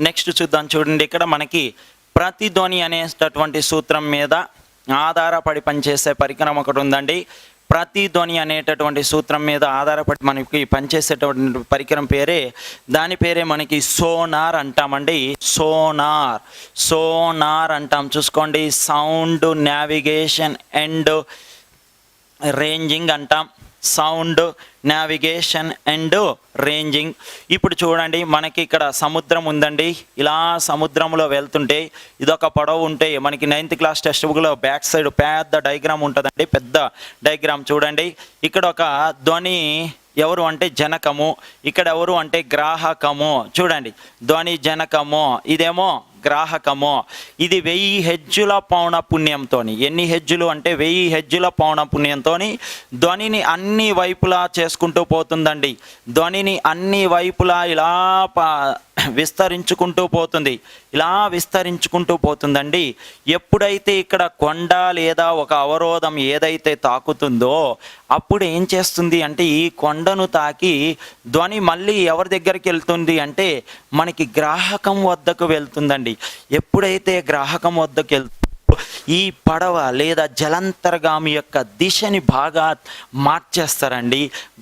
Next చూద్దాం. చూడండి, ఇక్కడ మనకి ప్రతిధ్వని అనేటటువంటి సూత్రం మీద ఆధారపడి పనిచేసే పరికరం ఒకటి ఉందండి. ప్రతిధ్వని అనేటటువంటి సూత్రం మీద ఆధారపడి మనకి పనిచేసేటటువంటి పరికరం దాని పేరే మనకి సోనార్ అంటామండి. సోనార్ అంటాం. చూసుకోండి, సౌండ్ నావిగేషన్ అండ్ రేంజింగ్ అంటాం. Sound navigation and ranging. ఇప్పుడు చూడండి, మనకి ఇక్కడ సముద్రం ఉందండి. ఇలా సముద్రంలో వెళ్తుంటే ఇదొక పడవ ఉంటే మనకి 9th క్లాస్ టెక్స్ట్ బుక్లో బ్యాక్ సైడ్ పెద్ద డయాగ్రామ్ ఉంటుందండి. పెద్ద డయాగ్రామ్ చూడండి. ఇక్కడ ఒక ధ్వని ఎవరు అంటే జనకము, ఇక్కడ ఎవరు అంటే గ్రాహకము. చూడండి, ధ్వని జనకము, ఇదేమో గ్రాహకము. ఇది 1000 హెజ్జుల పౌన పుణ్యంతో, ఎన్ని హెజ్జులు అంటే 1000 హెజ్జుల పౌన పుణ్యంతో ధ్వనిని అన్ని వైపులా చేసుకుంటూ పోతుందండి. ధ్వనిని అన్ని వైపులా ఇలా విస్తరించుకుంటూ పోతుందండి. ఎప్పుడైతే ఇక్కడ కొండ లేదా ఒక అవరోధం ఏదైతే తాకుతుందో అప్పుడు ఏం చేస్తుంది అంటే ఈ కొండను తాకి ధ్వని మళ్ళీ ఎవరి దగ్గరికి వెళ్తుంది అంటే మనకి గ్రాహకం వద్దకు వెళ్తుందండి. ఎప్పుడైతే గ్రాహకం వద్దకు వెళ్తుందో ఈ పడవ లేదా జలంతర్గామి యొక్క దిశని బాగా మార్చేస్తారండి.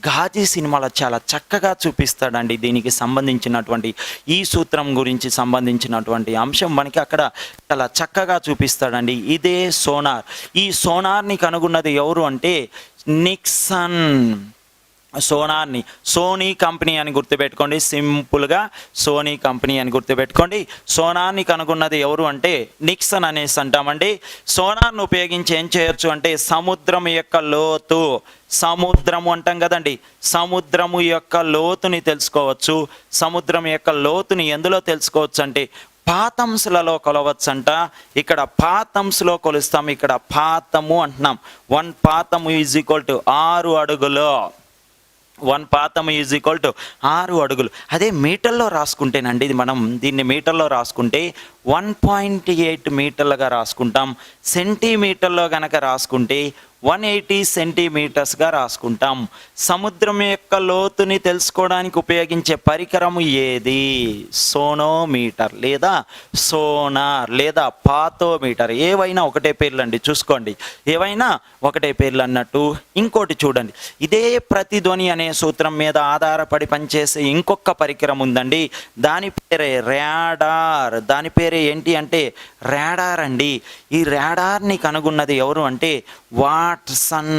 ఘాజీ సినిమాలో చాలా చక్కగా చూపిస్తాడండి. దీనికి సంబంధించినటువంటి ఈ సూత్రం గురించి సంబంధించినటువంటి అంశం మనకి అక్కడ చాలా చక్కగా చూపిస్తాడండి. ఇదే సోనార్. ఈ సోనార్ని కనుగొన్నది ఎవరు అంటే నిక్సన్. సోనార్ని సోనీ కంపెనీ అని గుర్తుపెట్టుకోండి. సింపుల్గా సోనీ కంపెనీ అని గుర్తుపెట్టుకోండి. సోనార్ని కనుగొన్నది ఎవరు అంటే నిక్సన్ అనేసి అంటామండి. సోనార్ను ఉపయోగించి ఏం చేయొచ్చు అంటే సముద్రం యొక్క లోతు, సముద్రము అంటాం కదండి, సముద్రము యొక్క లోతుని తెలుసుకోవచ్చు. సముద్రం యొక్క లోతుని ఎందులో తెలుసుకోవచ్చు అంటే పాతంసులలో కొలవచ్చంట. ఇక్కడ పాతంసులో కొలుస్తాం. ఇక్కడ పాతము అంటున్నాం. 1 పాతము ఈజ్ ఈక్వల్ టు 6 అడుగులు. 1 పాతము ఈజ్ ఈక్వల్ టు 6 అడుగులు. అదే మీటర్లో రాసుకుంటేనండి, ఇది మనం దీన్ని మీటర్లో రాసుకుంటే 1.8 మీటర్లుగా రాసుకుంటాం. సెంటీమీటర్లో కనుక రాసుకుంటే 180 సెంటీమీటర్స్గా రాసుకుంటాం. సముద్రం యొక్క లోతుని తెలుసుకోవడానికి ఉపయోగించే పరికరము ఏది? సోనోమీటర్ లేదా సోనార్ లేదా పాతోమీటర్. ఏవైనా ఒకటే పేర్లు అండి, చూసుకోండి, ఏవైనా ఒకటే పేర్లు అన్నట్టు. ఇంకోటి చూడండి, ఇదే ప్రతిధ్వని అనే సూత్రం మీద ఆధారపడి పనిచేసే ఇంకొక పరికరం ఉందండి. దాని పేరే రాడార్. దాని పేరే ఏంటి అంటే రాడార్ అండి. ఈ రాడార్ని కనుగొన్నది ఎవరు అంటే వాట్సన్.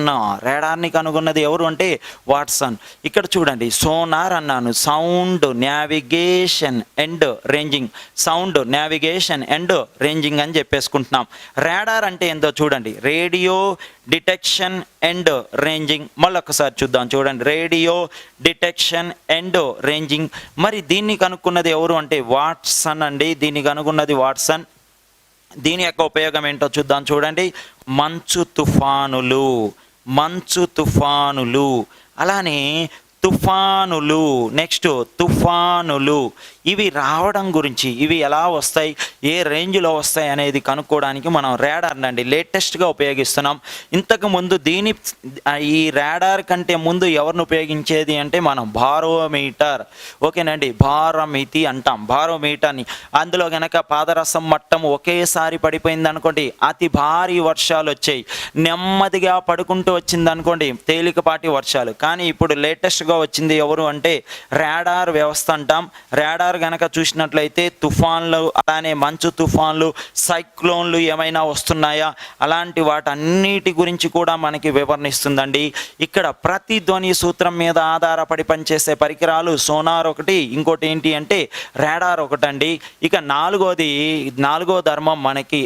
రాడార్ని కనుగొన్నది ఎవరు అంటే వాట్సన్. ఇక్కడ చూడండి, సోనార్ అన్నాను, sound navigation and ranging. Sound navigation and ranging అని చెప్పేసుకుంటున్నాం. రాడార్ అంటే ఏందో చూడండి, రేడియో డిటెక్షన్ అండ్ రేంజింగ్. మళ్ళీ ఒకసారి చూద్దాం. చూడండి, రేడియో డిటెక్షన్ అండ్ రేంజింగ్. మరి దీన్ని కనుక్కున్నది ఎవరు అంటే వాట్సన్ అండి. దీన్ని కనుగొన్నది వాట్సన్. దీని యొక్క ఉపయోగం ఏంటో చూద్దాం. చూడండి, మంచు తుఫానులు, అలానే తుఫానులు, నెక్స్ట్ తుఫానులు, ఇవి రావడం గురించి, ఇవి ఎలా వస్తాయి, ఏ రేంజ్లో వస్తాయి అనేది కనుక్కోవడానికి మనం రాడార్ అండి లేటెస్ట్గా ఉపయోగిస్తున్నాం. ఇంతకుముందు ఈ రాడార్ కంటే ముందు ఎవరిని ఉపయోగించేది అంటే మనం బారోమీటర్. ఓకేనండి, భారమితి అంటాం బారోమీటర్ని. అందులో కనుక పాదరసం మట్టం ఒకేసారి పడిపోయింది అనుకోండి, అతి భారీ వర్షాలు వచ్చాయి. నెమ్మదిగా పడుకుంటూ వచ్చింది అనుకోండి, తేలికపాటి వర్షాలు. కానీ ఇప్పుడు లేటెస్ట్గా వచ్చింది ఎవరు అంటే రాడార్ వ్యవస్థ అంటాం. రాడార్ గనక చూసినట్లయితే తుఫాన్లు, అలానే మంచు తుఫాన్లు, సైక్లోన్లు ఏమైనా వస్తున్నాయా, అలాంటి వాటన్నిటి గురించి కూడా మనకి వివరణిస్తుందండి. ఇక్కడ ప్రతిధ్వని సూత్రం మీద ఆధారపడి పనిచేసే పరికరాలు సోనార్ ఒకటి, ఇంకోటి ఏంటి అంటే రాడార్ ఒకటండి. ఇక నాలుగో ధర్మం మనకి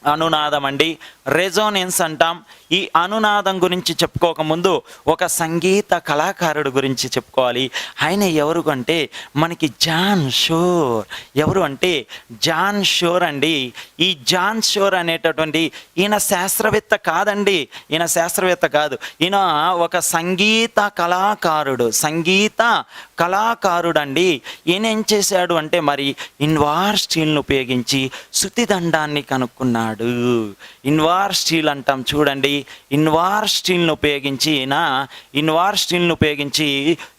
అనునాదం అండి. రెజోనెన్స్ అంటాం. ఈ అనునాదం గురించి చెప్పుకోకముందు ఒక సంగీత కళాకారుడు గురించి చెప్పుకోవాలి. ఆయన ఎవరు అంటే మనకి జాన్ షోర్. ఎవరు అంటే జాన్ షోర్ అండి. ఈ జాన్ షోర్ అనేటటువంటి ఈయన శాస్త్రవేత్త కాదండి, ఈయన ఒక సంగీత కళాకారుడు అండి. ఈయన ఏం చేశాడు అంటే మరి ఇన్వార్ స్టీల్ను ఉపయోగించి శృతిదండాన్ని కనుక్కున్నాడు. ఇన్వార్ స్టీల్ అంటాం చూడండి. ఇన్వార్ స్టీల్ను ఉపయోగించి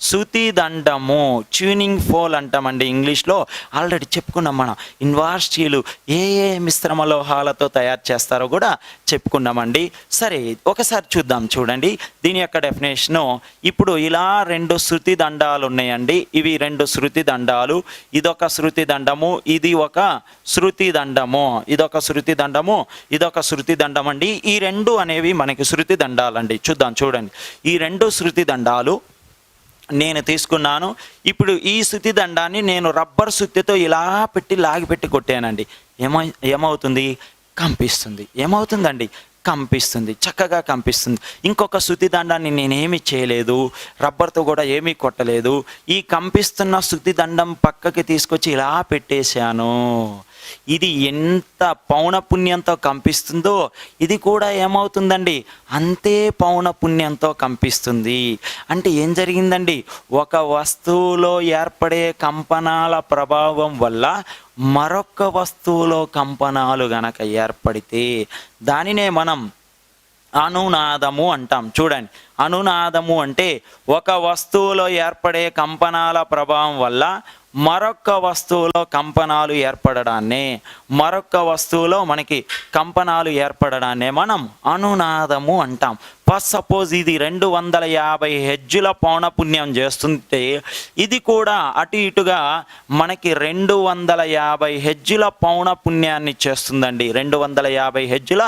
శృతి దండము, ట్యూనింగ్ ఫోల్ అంటామండి ఇంగ్లీష్లో. ఆల్రెడీ చెప్పుకున్నాం మనం ఇన్వార్ స్టీలు ఏ మిశ్రమ లోహాలతో తయారు చేస్తారో కూడా చెప్పుకున్నామండి. సరే, ఒకసారి చూద్దాం. చూడండి దీని యొక్క డెఫినేషను. ఇప్పుడు ఇలా 2 శృతి దండాలు ఉన్నాయండి. ఇవి 2 శృతి దండాలు. ఇదొక శృతి దండము, ఇది ఒక శృతి దండము, ఇదొక శృతి దండము, ఇదొక శృతి దండం అండి. ఈ 2 అనేవి మనకి శృతి దండాలండి. చూద్దాం. చూడండి, ఈ 2 శృతి దండాలు నేను తీసుకున్నాను. ఇప్పుడు ఈ శృతి దండాన్ని నేను రబ్బర్ సుత్తితో ఇలా పెట్టి లాగిపెట్టి కొట్టానండి. ఏమవుతుంది? కంపిస్తుంది. ఏమవుతుందండి? కంపిస్తుంది, చక్కగా కంపిస్తుంది. ఇంకొక శృతి దండాన్ని నేనేమి చేయలేదు, రబ్బర్తో కూడా ఏమీ కొట్టలేదు. ఈ కంపిస్తున్న శృతి దండం పక్కకి తీసుకొచ్చి ఇలా పెట్టేశాను. ఇది ఎంత పౌనపుణ్యంతో కంపిస్తుందో ఇది కూడా ఏమవుతుందండి? అంతే పౌనపుణ్యంతో కంపిస్తుంది. అంటే ఏం జరిగిందండి? ఒక వస్తువులో ఏర్పడే కంపనాల ప్రభావం వల్ల మరొక వస్తువులో కంపనాలు గనక ఏర్పడితే దానినే మనం అనునాదము అంటాం. చూడండి, అనునాదము అంటే ఒక వస్తువులో ఏర్పడే కంపనాల ప్రభావం వల్ల మరొక వస్తువులో కంపనాలు ఏర్పడడాన్నే, మరొక వస్తువులో మనకి కంపనాలు ఏర్పడడాన్నే మనం అనునాదము అంటాం. ఫస్ట్ సపోజ్ ఇది 250 హెర్ట్జుల పౌనపుణ్యం చేస్తుంటే ఇది కూడా అటు ఇటుగా మనకి 250 హెర్ట్జుల పౌనపుణ్యాన్ని చేస్తుందండి. 250 హెర్ట్జుల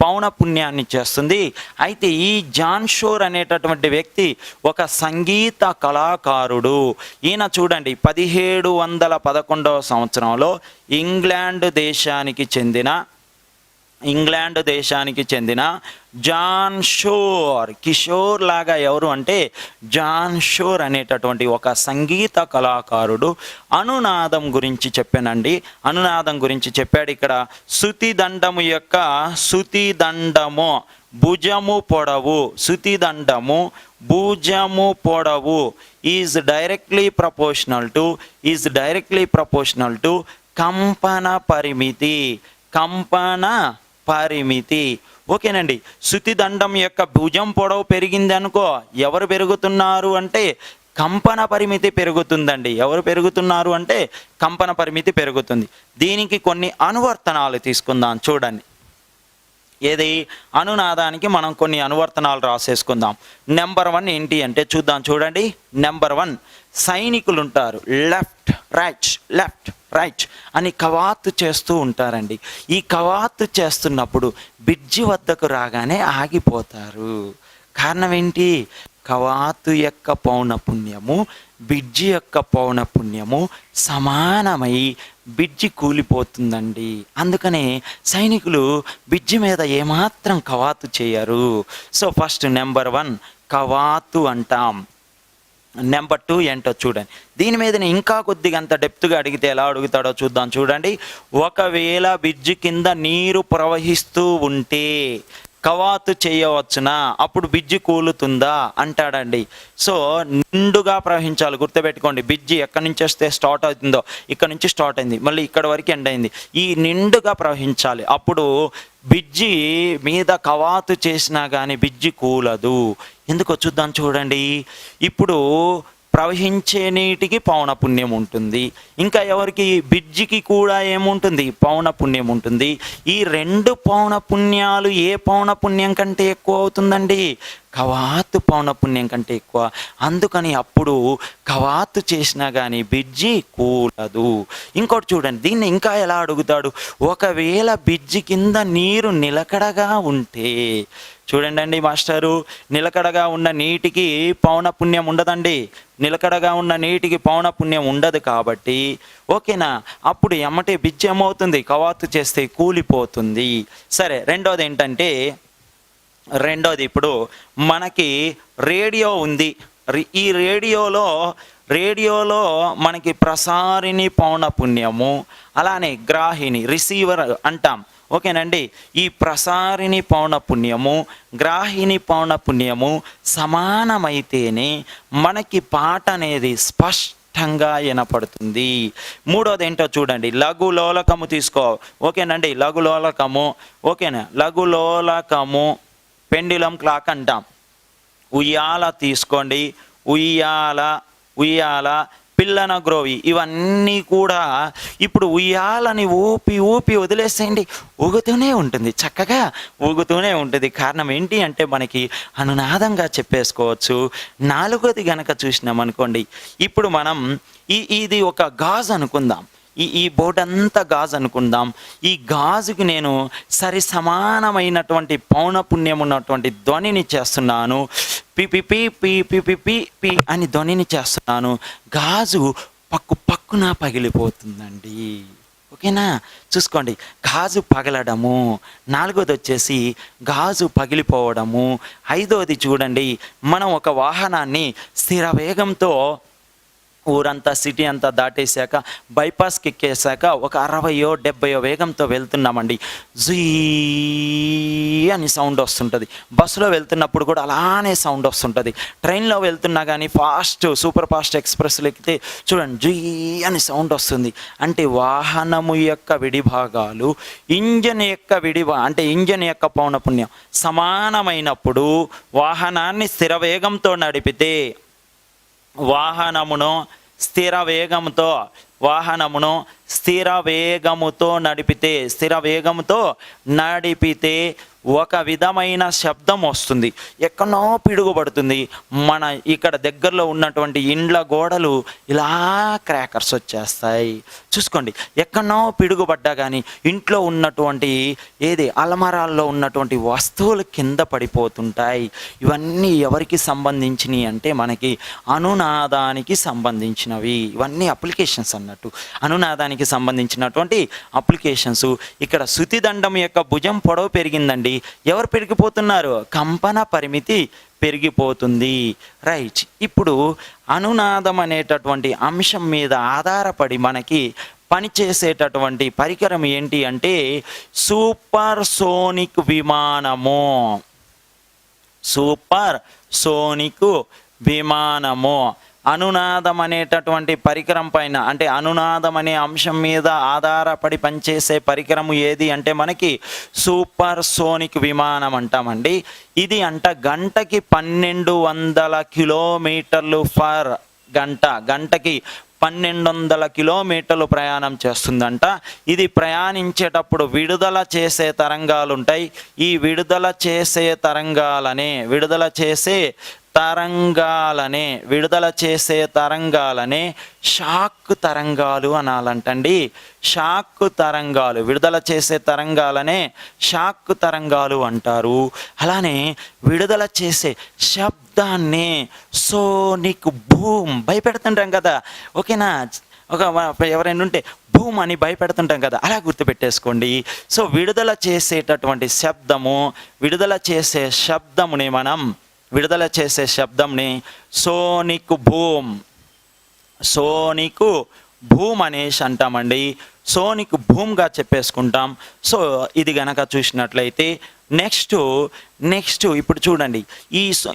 పౌనపుణ్యాన్ని చేస్తుంది. అయితే ఈ జాన్ షోర్ అనేటటువంటి వ్యక్తి ఒక సంగీత కళాకారుడు. ఈయన చూడండి 1711వ సంవత్సరంలో ఇంగ్లాండ్ దేశానికి చెందిన జాన్ షోర్, కిషోర్ లాగా ఎవరు అంటే జాన్ షోర్ అనేటటువంటి ఒక సంగీత కళాకారుడు అనునాదం గురించి చెప్పానండి. అనునాదం గురించి చెప్పాడు. ఇక్కడ శృతి దండము యొక్క శృతి దండము భుజము పొడవు, శృతి దండము భుజము పొడవు ఈజ్ డైరెక్ట్లీ ప్రపోర్షనల్ టు కంపన పరిమితి. ఓకేనండి. శృతి దండం యొక్క భుజం పొడవు పెరిగింది అనుకో, ఎవరు పెరుగుతున్నారు అంటే కంపన పరిమితి పెరుగుతుందండి. ఎవరు పెరుగుతున్నారు అంటే కంపన పరిమితి పెరుగుతుంది. దీనికి కొన్ని అనువర్తనాలు తీసుకుందాం. చూడండి, ఏది అనునాదానికి మనం కొన్ని అనువర్తనాలు రాసేసుకుందాం. నెంబర్ 1 ఏంటి అంటే చూద్దాం. చూడండి, నెంబర్ 1 సైనికులు ఉంటారు. లెఫ్ట్ రైట్ అని కవాతు చేస్తూ ఉంటారండి. ఈ కవాతు చేస్తున్నప్పుడు బ్రిడ్జి వద్దకు రాగానే ఆగిపోతారు. కారణం ఏంటి? కవాతు యొక్క పౌనపుణ్యము బ్రిడ్జి యొక్క పౌనపుణ్యము సమానమై బ్రిడ్జి కూలిపోతుందండి. అందుకనే సైనికులు బ్రిడ్జి మీద ఏమాత్రం కవాతు చేయరు. సో ఫస్ట్ నెంబర్ 1 కవాతు అంటాం. నెంబర్ 2 ఏంటో చూడండి. దీని మీద ఇంకా కొద్దిగా అంత డెప్త్గా అడిగితే ఎలా అడుగుతాడో చూద్దాం. చూడండి, ఒకవేళ బ్రిడ్జి కింద నీరు ప్రవహిస్తూ ఉంటే కవాతు చేయవచ్చునా, అప్పుడు బ్రిడ్జి కూలుతుందా అంటాడండి. సో నిండుగా ప్రవహించాలి. గుర్తుపెట్టుకోండి, బ్రిడ్జి ఎక్కడి నుంచి వస్తే స్టార్ట్ అవుతుందో ఇక్కడ నుంచి స్టార్ట్ అయింది, మళ్ళీ ఇక్కడ వరకు ఎండ్ అయింది. ఈ నిండుగా ప్రవహించాలి. అప్పుడు బ్రిడ్జి మీద కవాతు చేసినా కానీ బ్రిడ్జి కూలదు. ఎందుకో చూద్దాం. చూడండి, ఇప్పుడు ప్రవహించే నీటికి పౌనపుణ్యం ఉంటుంది. ఇంకా ఎవరికి? బ్రిడ్జికి కూడా ఏముంటుంది? పౌనపుణ్యం ఉంటుంది. ఈ 2 పౌనపుణ్యాలు ఏ పౌనపుణ్యం కంటే ఎక్కువ అవుతుందండి? కవాతు పౌనపుణ్యం కంటే ఎక్కువ. అందుకని అప్పుడు కవాతు చేసినా కానీ బ్రిడ్జి కూలదు. ఇంకోటి చూడండి, దీన్ని ఇంకా ఎలా అడుగుతాడు? ఒకవేళ బ్రిడ్జి కింద నీరు నిలకడగా ఉంటే, చూడండి అండి మాస్టరు, నిలకడగా ఉన్న నీటికి పౌనపుణ్యం ఉండదండి. నిలకడగా ఉన్న నీటికి పౌనపుణ్యం ఉండదు కాబట్టి ఓకేనా, అప్పుడు ఎమ్మటే బ్రిడ్జి ఏమవుతుంది? కవాతు చేస్తే కూలిపోతుంది. సరే, రెండోది ఏంటంటే, ఇప్పుడు మనకి రేడియో ఉంది. ఈ రేడియోలో మనకి ప్రసారిణి పౌనపుణ్యము, అలానే గ్రాహిణి రిసీవర్ అంటాం. ఓకేనండి, ఈ ప్రసారిణి పౌనపుణ్యము గ్రాహిణి పౌనపుణ్యము సమానమైతేనే మనకి పాట అనేది స్పష్టంగా వినపడుతుంది. మూడోది ఏంటో చూడండి, లఘు లోలకము తీసుకో. ఓకేనండి, లఘు లోలకము. ఓకేనా, లఘు లోలకము పెండ్యులం క్లాక్ అంటాం. ఉయ్యాల తీసుకోండి, ఉయ్యాల ఉయ్యాల, పిల్లన గ్రోవి, ఇవన్నీ కూడా ఇప్పుడు ఉయ్యాలని ఊపి ఊపి వదిలేసేయండి, ఊగుతూనే ఉంటుంది, చక్కగా ఊగుతూనే ఉంటుంది. కారణం ఏంటి అంటే మనకి అనునాదంగా చెప్పేసుకోవచ్చు. నాలుగోది గనక చూసినాం అనుకోండి, ఇప్పుడు మనం ఇది ఒక గాజు అనుకుందాం, ఈ బోర్డు అంతా గాజు అనుకుందాం. ఈ గాజుకి నేను సరి సమానమైనటువంటి పౌనపుణ్యం ఉన్నటువంటి ధ్వనిని చేస్తున్నాను. P P P P P P P P అని ధ్వనిని చేస్తున్నాను. గాజు పక్కున పగిలిపోతుందండి. ఓకేనా? చూసుకోండి, గాజు పగలడము. నాలుగోది వచ్చేసి గాజు పగిలిపోవడము. ఐదోది చూడండి, మనం ఒక వాహనాన్ని స్థిర వేగంతో ఊరంతా సిటీ అంతా దాటేశాక బైపాస్కి ఎక్కేసాక ఒక 60 70 వేగంతో వెళ్తున్నామండి, జీ అని సౌండ్ వస్తుంటుంది. బస్సులో వెళ్తున్నప్పుడు కూడా అలానే సౌండ్ వస్తుంటుంది. ట్రైన్లో వెళ్తున్నా కానీ సూపర్ ఫాస్ట్ ఎక్స్ప్రెస్లు ఎక్కితే చూడండి, జీ అని సౌండ్ వస్తుంది. అంటే వాహనము యొక్క విడిభాగాలు ఇంజన్ యొక్క పౌనపుణ్యం సమానమైనప్పుడు వాహనాన్ని స్థిర వేగంతో నడిపితే వాహనమును స్థిర వేగముతో నడిపితే ఒక విధమైన శబ్దం వస్తుంది, ఎక్కడో పిడుగుపడుతుంది. మన ఇక్కడ దగ్గరలో ఉన్నటువంటి ఇండ్ల గోడలు ఇలా క్రాకర్స్ వచ్చేస్తాయి. చూసుకోండి, ఎక్కడో పిడుగుపడ్డా కానీ ఇంట్లో ఉన్నటువంటి అలమరాల్లో ఉన్నటువంటి వస్తువులు కింద పడిపోతుంటాయి. ఇవన్నీ ఎవరికి సంబంధించినవి అంటే మనకి అనునాదానికి సంబంధించినవి. ఇవన్నీ అప్లికేషన్స్ అన్నట్టు, అనునాదానికి సంబంధించినటువంటి అప్లికేషన్స్. ఇక్కడ శృతిదండం యొక్క భుజం పొడవు పెరిగిందండి, ఎవరు పెరిగిపోతున్నారు? కంపన పరిమితి పెరిగిపోతుంది. రైట్. ఇప్పుడు అనునాదం అనేటటువంటి అంశం మీద ఆధారపడి మనకి పనిచేసేటటువంటి పరికరం ఏంటి అంటే సూపర్ సోనిక్ విమానము. అనునాదం అనేటటువంటి పరికరం పైన అంటే అనునాదం అనే అంశం మీద ఆధారపడి పనిచేసే పరికరము ఏది అంటే మనకి సూపర్ సోనిక్ విమానం అంటామండి. ఇది గంటకి 1200 కిలోమీటర్లు ఫర్ గంటకి 1200 కిలోమీటర్లు ప్రయాణం చేస్తుందంట. ఇది ప్రయాణించేటప్పుడు విడుదల చేసే తరంగాలు ఉంటాయి. ఈ విడుదల చేసే తరంగాలనే షాక్ తరంగాలు అనాలంటండి. విడుదల చేసే తరంగాలనే షాక్ తరంగాలు అంటారు. అలానే విడుదల చేసే శబ్దాన్ని సోనిక్ బూమ్, భయపెడుతుంటాం కదా, ఓకేనా? ఎవరైనా ఉంటే బూమ్ అని భయపెడుతుంటాం కదా, అలా గుర్తుపెట్టేసుకోండి. సో విడుదల చేసేటటువంటి విడుదల చేసే శబ్దంని సోనిక్ బూమ్ అనేసి అంటామండి. సోనిక్ బూమ్గా చెప్పేసుకుంటాం. సో ఇది గనక చూసినట్లయితే నెక్స్ట్ ఇప్పుడు చూడండి,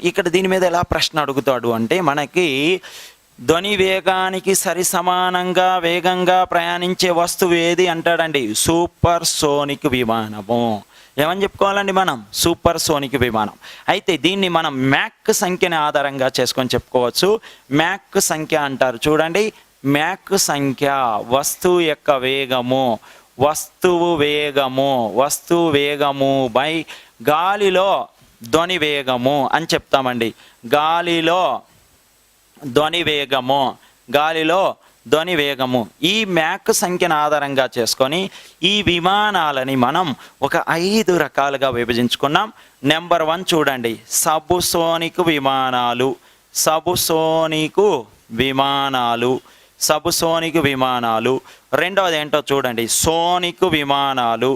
ఇక్కడ దీని మీద ఎలా ప్రశ్న అడుగుతాడు అంటే మనకి ధ్వని వేగానికి సరి సమానంగా వేగంగా ప్రయాణించే వస్తువు ఏది అంటాడండి? Super sonic విమానము. ఏమని చెప్పుకోవాలండి మనం? సూపర్ సోనిక్ విమానం. అయితే దీన్ని మనం మ్యాక్ సంఖ్యని ఆధారంగా చేసుకొని చెప్పుకోవచ్చు. మ్యాక్ సంఖ్య అంటారు చూడండి. మ్యాక్ సంఖ్య వస్తువు యొక్క వేగము, వస్తువు వేగము బై గాలిలో ధ్వని వేగము అని చెప్తామండి. గాలిలో ధ్వని వేగము. ఈ మ్యాక్ సంఖ్యను ఆధారంగా చేసుకొని ఈ విమానాలని మనం ఒక 5 రకాలుగా విభజించుకున్నాం. నెంబర్ 1 చూడండి, సబుసోనిక్ విమానాలు. రెండవది ఏంటో చూడండి, సోనిక్ విమానాలు.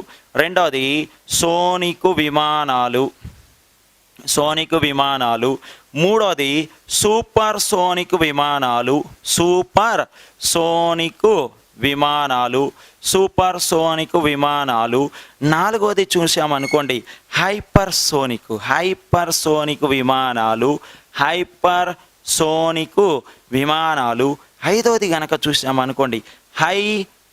మూడోది సూపర్ సోనిక్ విమానాలు. నాలుగోది చూసామనుకోండి, హైపర్ సోనిక్ విమానాలు. ఐదోది గనక చూసామనుకోండి,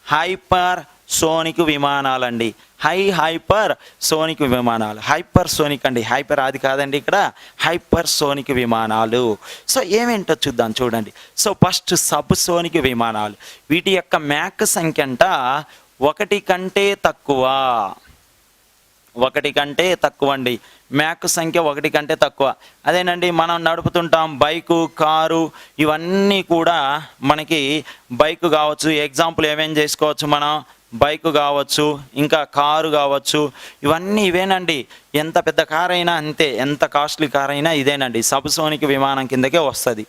హైపర్ సోనిక్ విమానాలండి. హైపర్ సోనిక్ విమానాలు. హైపర్ సోనిక్ అండి, హైపర్ అది కాదండి, ఇక్కడ హైపర్ సోనిక్ విమానాలు. సో ఏమేంటో చూద్దాం చూడండి. సో ఫస్ట్ సబ్ సోనిక్ విమానాలు. వీటి యొక్క మ్యాక్ సంఖ్య అంట 1 కంటే తక్కువ. 1 కంటే తక్కువ అండి. మ్యాక్ సంఖ్య 1 కంటే తక్కువ. అదేనండి, మనం నడుపుతుంటాం బైకు, కారు, ఇవన్నీ కూడా మనకి బైక్ కావచ్చు. ఎగ్జాంపుల్ ఏమేం చేసుకోవచ్చు మనం? బైక్ కావచ్చు, ఇంకా కారు కావచ్చు, ఇవన్నీ ఇవేనండి. ఎంత పెద్ద కార్ అయినా అంతే, ఎంత కాస్ట్లీ కార్ అయినా ఇదేనండి, సబ్ సోనిక్ విమానం కిందకే వస్తుంది.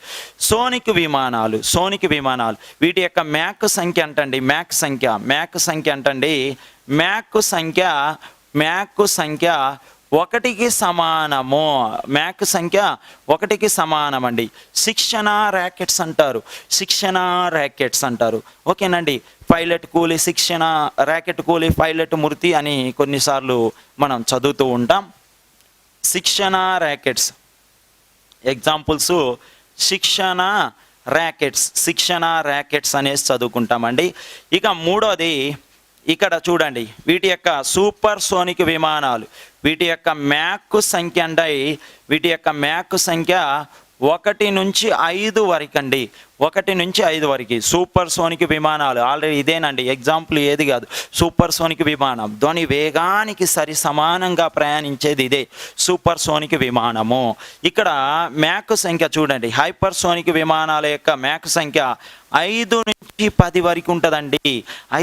సోనిక్ విమానాలు. సోనిక్ విమానాలు వీటి యొక్క మ్యాక్ సంఖ్య అంటండి, మ్యాక్ సంఖ్య అంటండి, మ్యాక్ సంఖ్య 1కి సమానము. మ్యాక్ సంఖ్య 1కి సమానం అండి. శిక్షణ ర్యాకెట్స్ అంటారు. ఓకేనండి. పైలట్ కూలీ శిక్షణ, ర్యాకెట్ కూలీ, పైలట్ మృతి అని కొన్నిసార్లు మనం చదువుతూ ఉంటాం. శిక్షణ ర్యాకెట్స్ ఎగ్జాంపుల్స్ శిక్షణ ర్యాకెట్స్ అనేసి చదువుకుంటామండి. ఇక మూడోది ఇక్కడ చూడండి, వీటి యొక్క సూపర్ సోనిక్ విమానాలు. వీటి యొక్క మ్యాక్ సంఖ్య అంటే వీటి యొక్క మ్యాక్ సంఖ్య 1 నుంచి 5 వరకు అండి. 1 నుంచి 5 వరకు సూపర్ సోనిక్ విమానాలు. ఆల్రెడీ ఇదేనండి ఎగ్జాంపుల్, ఏది కాదు, సూపర్ సోనిక్ విమానం. ధ్వని వేగానికి సరి సమానంగా ప్రయాణించేది ఇదే సూపర్ సోనిక్ విమానము. ఇక్కడ మ్యాక్ సంఖ్య చూడండి, హైపర్ సోనిక్ విమానాల యొక్క మ్యాక్ సంఖ్య 5 నుంచి 10 వరకు ఉంటుందండి.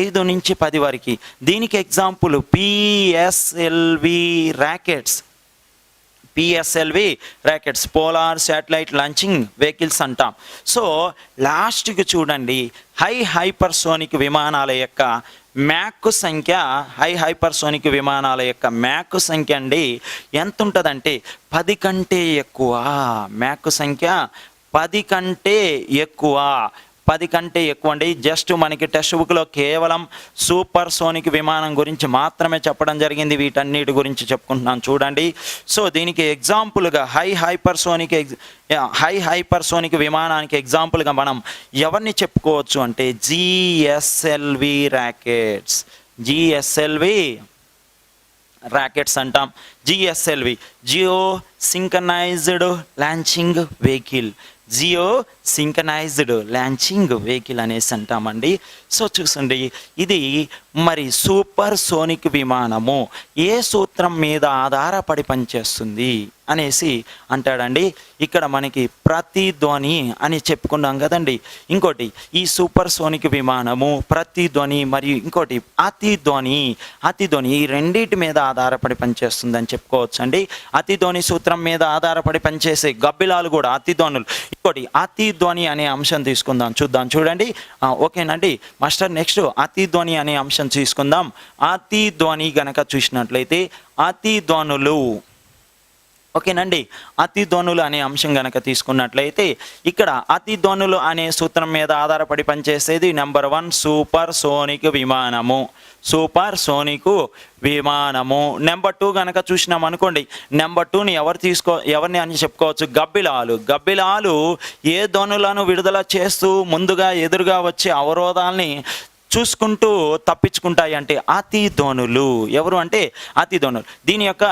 5 నుంచి 10 వరకు. దీనికి example PSLV rackets, polar satellite launching vehicles అంటాం. సో లాస్ట్కి చూడండి, హైపర్ సోనిక్ విమానాల యొక్క మ్యాక్ సంఖ్య, హైపర్ సోనిక్ విమానాల యొక్క మ్యాక్ సంఖ్య అండి ఎంత ఉంటుందంటే 10 కంటే ఎక్కువ. మ్యాక్ సంఖ్య 10 కంటే ఎక్కువ. 10 కంటే ఎక్కువ అండి. జస్ట్ మనకి టెక్స్ట్ బుక్లో కేవలం సూపర్ సోనిక్ విమానం గురించి మాత్రమే చెప్పడం జరిగింది. వీటన్నిటి గురించి చెప్పుకుంటున్నాను చూడండి. సో దీనికి ఎగ్జాంపుల్గా హైపర్ సోనిక్ విమానానికి ఎగ్జాంపుల్గా మనం ఎవరిని చెప్పుకోవచ్చు అంటే జిఎస్ఎల్వి ర్యాకెట్స్ అంటాం. GSLV geo synchronized launching vehicle అనేసి అంటామండి. సో చూసండి, ఇది మరి సూపర్ సోనిక్ విమానము ఏ సూత్రం మీద ఆధారపడి పనిచేస్తుంది అనేసి అంటాడండి. ఇక్కడ మనకి ప్రతిధ్వని అని చెప్పుకున్నాం కదండి. ఇంకోటి ఈ సూపర్ సోనిక్ విమానము ప్రతిధ్వని మరియు ఇంకోటి అతిధ్వని ఈ రెండింటి మీద ఆధారపడి పనిచేస్తుందని చెప్పుకోవచ్చు అండి. అతిధ్వని సూత్రం మీద ఆధారపడి పనిచేసే గబ్బిలాలు కూడా అతిధ్వనులు. ఇంకోటి అతిధ్వని అనే అంశం తీసుకుందాం, చూడండి. ఓకేనండి మాస్టర్, నెక్స్ట్ అతిధ్వని అనే అంశం తీసుకుందాం. అతిధ్వని గనక చూసినట్లయితే అతిధ్వనులు, ఓకేనండి, అతిధ్వనులు అనే అంశం గనక తీసుకున్నట్లయితే ఇక్కడ అతిధ్వనులు అనే సూత్రం మీద ఆధారపడి పనిచేసేది నెంబర్ 1 సూపర్ సోనిక్ విమానము. నెంబర్ 2 కనుక చూసినాం అనుకోండి, నెంబర్ 2ని ఎవరిని అని చెప్పుకోవచ్చు? గబ్బిలాలు ఏ ధ్వనులను విడుదల చేస్తూ ముందుగా ఎదురుగా వచ్చే అవరోధాలని చూసుకుంటూ తప్పించుకుంటాయి అంటే అతిధ్వనులు. ఎవరు అంటే అతిధ్వనులు. దీని యొక్క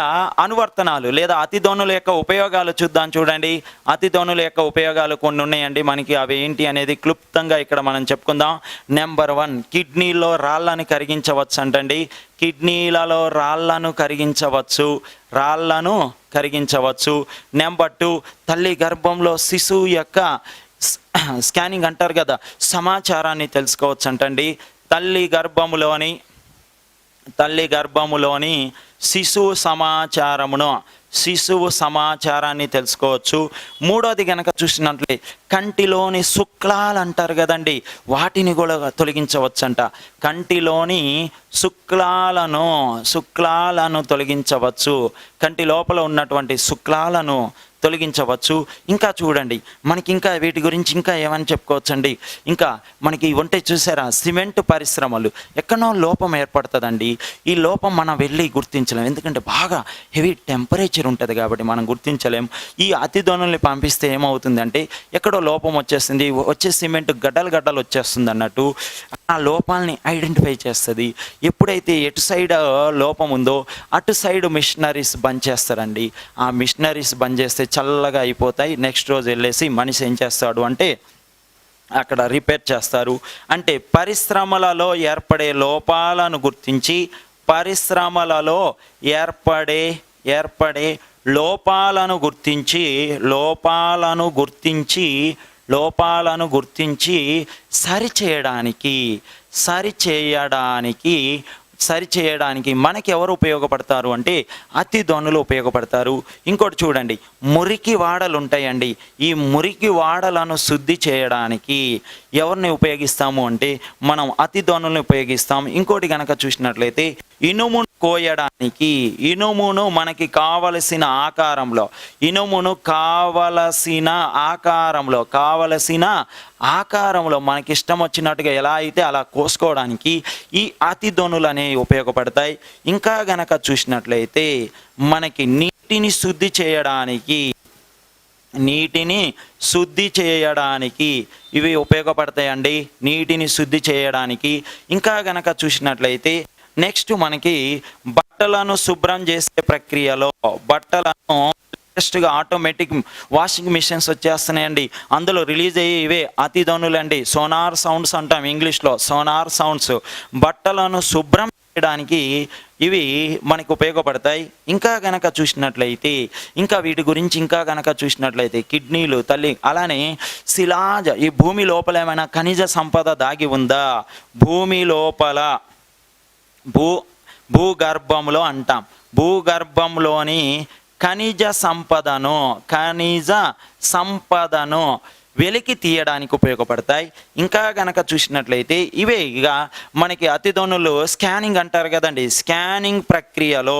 అనువర్తనాలు లేదా అతిధ్వనుల యొక్క ఉపయోగాలు చూడండి. అతిధ్వనుల యొక్క ఉపయోగాలు కొన్ని ఉన్నాయండి మనకి. అవి ఏంటి అనేది క్లుప్తంగా ఇక్కడ మనం చెప్పుకుందాం. నెంబర్ 1 కిడ్నీలో రాళ్ళను కరిగించవచ్చు అంటండి. కిడ్నీలలో రాళ్ళను కరిగించవచ్చు. నెంబర్ 2 తల్లి గర్భంలో శిశువు యొక్క స్కానింగ్ అంటారు కదా, సమాచారాన్ని తెలుసుకోవచ్చు అంటండి. తల్లి గర్భములోని శిశువు సమాచారాన్ని తెలుసుకోవచ్చు. మూడోది గనక చూసినట్లే కంటిలోని శుక్లాలు అంటారు కదండి, వాటిని కూడా తొలగించవచ్చంట. కంటిలోని శుక్లాలను తొలగించవచ్చు. కంటి లోపల ఉన్నటువంటి శుక్లాలను తొలగించవచ్చు. ఇంకా చూడండి, మనకి ఇంకా వీటి గురించి ఇంకా ఏమని చెప్పుకోవచ్చండి. ఇంకా మనకి ఉంటే చూసారా, సిమెంట్ పరిశ్రమలు ఎక్కడో లోపం ఏర్పడుతుందండి. ఈ లోపం మనం వెళ్ళి గుర్తించలేం, ఎందుకంటే బాగా హెవీ టెంపరేచర్ నేచర్ ఉంటుంది కాబట్టి మనం గుర్తించలేం. ఈ అతి ధ్వనుల్ని పంపిస్తే ఏమవుతుందంటే ఎక్కడో లోపం వచ్చేస్తుంది, వచ్చే సిమెంట్ గడ్డలు గడ్డలు వచ్చేస్తుంది అన్నట్టు ఆ లోపాలని ఐడెంటిఫై చేస్తుంది. ఎప్పుడైతే ఎటు సైడ్ లోపం ఉందో అటు సైడ్ మిషనరీస్ బంద్ చేస్తారండి. ఆ మిషనరీస్ బంద్ చేస్తే చల్లగా అయిపోతాయి. నెక్స్ట్ రోజు వెళ్ళేసి మనిషి ఏం చేస్తాడు అంటే అక్కడ రిపేర్ చేస్తారు. అంటే పరిశ్రమలలో ఏర్పడే లోపాలను గుర్తించి పరిశ్రమలలో ఏర్పడే లోపాలను గుర్తించి సరిచేయడానికి మనకి ఎవరు ఉపయోగపడతారు అంటే అతి ధ్వనులు ఉపయోగపడతారు. ఇంకోటి చూడండి, మురికి వాడలు ఉంటాయండి. ఈ మురికి వాడలను శుద్ధి చేయడానికి ఎవరిని ఉపయోగిస్తాము అంటే మనం అతి ధ్వనులను ఉపయోగిస్తాం. ఇంకోటి కనుక చూసినట్లయితే ఇనుమును కోయడానికి, ఇనుమును మనకి కావలసిన ఆకారంలో మనకి ఇష్టం వచ్చినట్టుగా ఎలా అయితే అలా కోసుకోవడానికి ఈ అతి ధ్వనులు అనేవి ఉపయోగపడతాయి. ఇంకా గనక చూసినట్లయితే మనకి నీటిని శుద్ధి చేయడానికి ఇవి ఉపయోగపడతాయండి. నీటిని శుద్ధి చేయడానికి. ఇంకా గనక చూసినట్లయితే నెక్స్ట్ మనకి బట్టలను శుభ్రం చేసే ప్రక్రియలో బట్టలను లేటెస్ట్గా ఆటోమేటిక్ వాషింగ్ మిషన్స్ వచ్చేస్తున్నాయండి. అందులో రిలీజ్ అయ్యే ఇవే అతి ధ్వనులు అండి. సోనార్ సౌండ్స్ అంటాం ఇంగ్లీష్లో, సోనార్ సౌండ్స్. బట్టలను శుభ్రం చేయడానికి ఇవి మనకు ఉపయోగపడతాయి. ఇంకా గనక చూసినట్లయితే వీటి గురించి ఇంకా గనక చూసినట్లయితే కిడ్నీలు తల్లి, అలానే శిలాజ, ఈ భూమి లోపల ఏమైనా ఖనిజ సంపద దాగి ఉందా, భూమి లోపల భూగర్భంలో అంటాం, భూగర్భంలోని ఖనిజ సంపదను వెలికి తీయడానికి ఉపయోగపడతాయి. ఇంకా గనక చూసినట్లయితే ఇవే ఇక మనకి అతి ధ్వనులు స్కానింగ్ అంటారు కదండి. స్కానింగ్ ప్రక్రియలో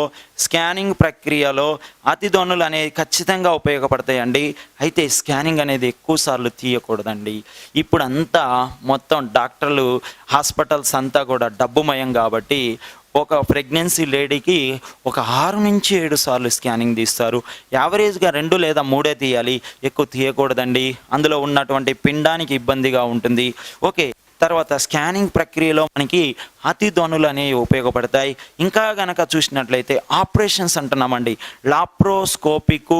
అతి ధ్వనులు అనేవి ఖచ్చితంగా ఉపయోగపడతాయండి. అయితే స్కానింగ్ అనేది ఎక్కువ సార్లు తీయకూడదండి. ఇప్పుడు అంతా మొత్తం డాక్టర్లు, హాస్పిటల్స్ అంతా కూడా డబ్బుమయం కాబట్టి ఒక ప్రెగ్నెన్సీ లేడీకి ఒక 6 నుంచి 7 సార్లు స్కానింగ్ తీస్తారు. యావరేజ్గా 2 లేదా 3 తీయాలి, ఎక్కువ తీయకూడదండి. అందులో ఉన్నటువంటి పిండానికి ఇబ్బందిగా ఉంటుంది. ఓకే, తర్వాత స్కానింగ్ ప్రక్రియలో మనకి అతి ధ్వనులు అనేవి ఉపయోగపడతాయి. ఇంకా గనక చూసినట్లయితే ఆపరేషన్స్ అంటున్నామండి. లాప్రోస్కోపిక్,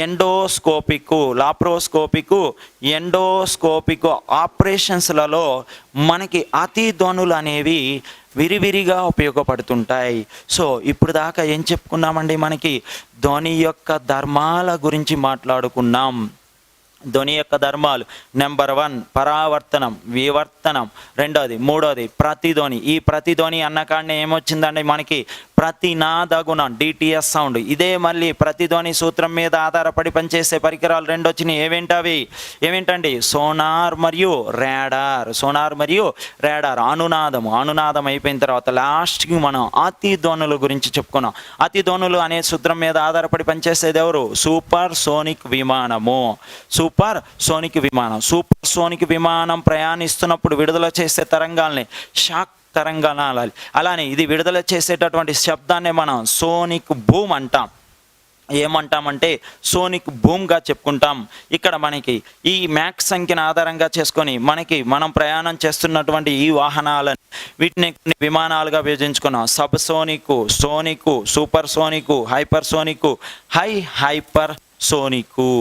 ఎండోస్కోపిక్ ఆపరేషన్స్లలో మనకి అతి ధ్వనులు అనేవి విరివిరిగా ఉపయోగపడుతుంటాయి. సో ఇప్పుడు దాకా ఏం చెప్పుకున్నామండి, మనకి ధ్వని యొక్క ధర్మాల గురించి మాట్లాడుకున్నాం. ధ్వని యొక్క ధర్మాలు నెంబర్ 1 పరావర్తనం, వివర్తనం, రెండోది, మూడోది ప్రతిధ్వని. ఈ ప్రతిధ్వని అన్నకాడనే ఏమొచ్చిందండి మనకి ప్రతినాద గుణం, డిటిఎస్ సౌండ్. ఇదే మళ్ళీ ప్రతిధ్వని సూత్రం మీద ఆధారపడి పనిచేసే పరికరాలు 2 వచ్చినాయి. ఏమేంటండి సోనార్ మరియు రాడార్. అనునాదం అయిపోయిన తర్వాత లాస్ట్కి మనం అతి ధ్వనుల గురించి చెప్పుకున్నాం. అతి ధ్వనులు అనే సూత్రం మీద ఆధారపడి పనిచేసేది ఎవరు? సూపర్ సోనిక్ విమానం ప్రయాణిస్తున్నప్పుడు విడుదల చేసే తరంగాల్ని షాక్ తరంగాలు. అలానే ఇది విడుదల చేసేటటువంటి శబ్దాన్ని మనం సోనిక్ బూమ్ అంటాం. ఏమంటామంటే సోనిక్ బూమ్గా చెప్పుకుంటాం. ఇక్కడ మనకి ఈ మ్యాక్స్ సంఖ్యను ఆధారంగా చేసుకొని మనం ప్రయాణం చేస్తున్నటువంటి ఈ వాహనాలను వీటిని విమానాలుగా విభజించుకున్నాం. Sub sonic, super sonic, hyper sonic, hyper sonic.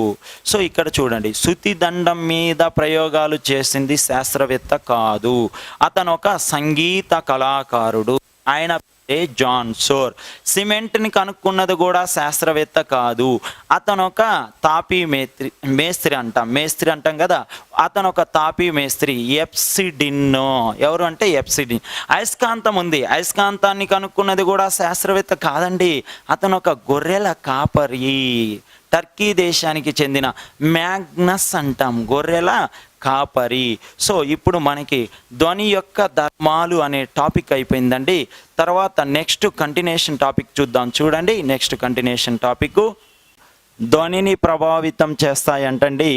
So ఇక్కడ చూడండి, శృతి దండం మీద ప్రయోగాలు చేసింది శాస్త్రవేత్త కాదు, అతను ఒక సంగీత కళాకారుడు. ఆయన జాన్ సోర్. సిమెంట్ని కనుక్కున్నది కూడా శాస్త్రవేత్త కాదు, అతను ఒక తాపీ మేస్త్రి అంటాం కదా, అతను ఒక తాపీ మేస్త్రి. ఎప్సిడిన్. ఎవరు అంటే ఎప్సిడిన్. అయస్కాంతం ఉంది, అయస్కాంతాన్ని కనుక్కున్నది కూడా శాస్త్రవేత్త కాదండి, అతను ఒక గొర్రెల కాపరి. టర్కీ దేశానికి చెందిన మ్యాగ్నస్ అంటాం, గొర్రెల కాపరి. సో ఇప్పుడు మనకి ధ్వని యొక్క ధర్మాలు అనే టాపిక్ అయిపోయిందండి. తర్వాత నెక్స్ట్ కంటిన్యూషన్ టాపిక్ చూద్దాం. చూడండి, నెక్స్ట్ కంటిన్యూషన్ టాపిక్ ధ్వనిని ప్రభావితం చేస్తాయంటండి.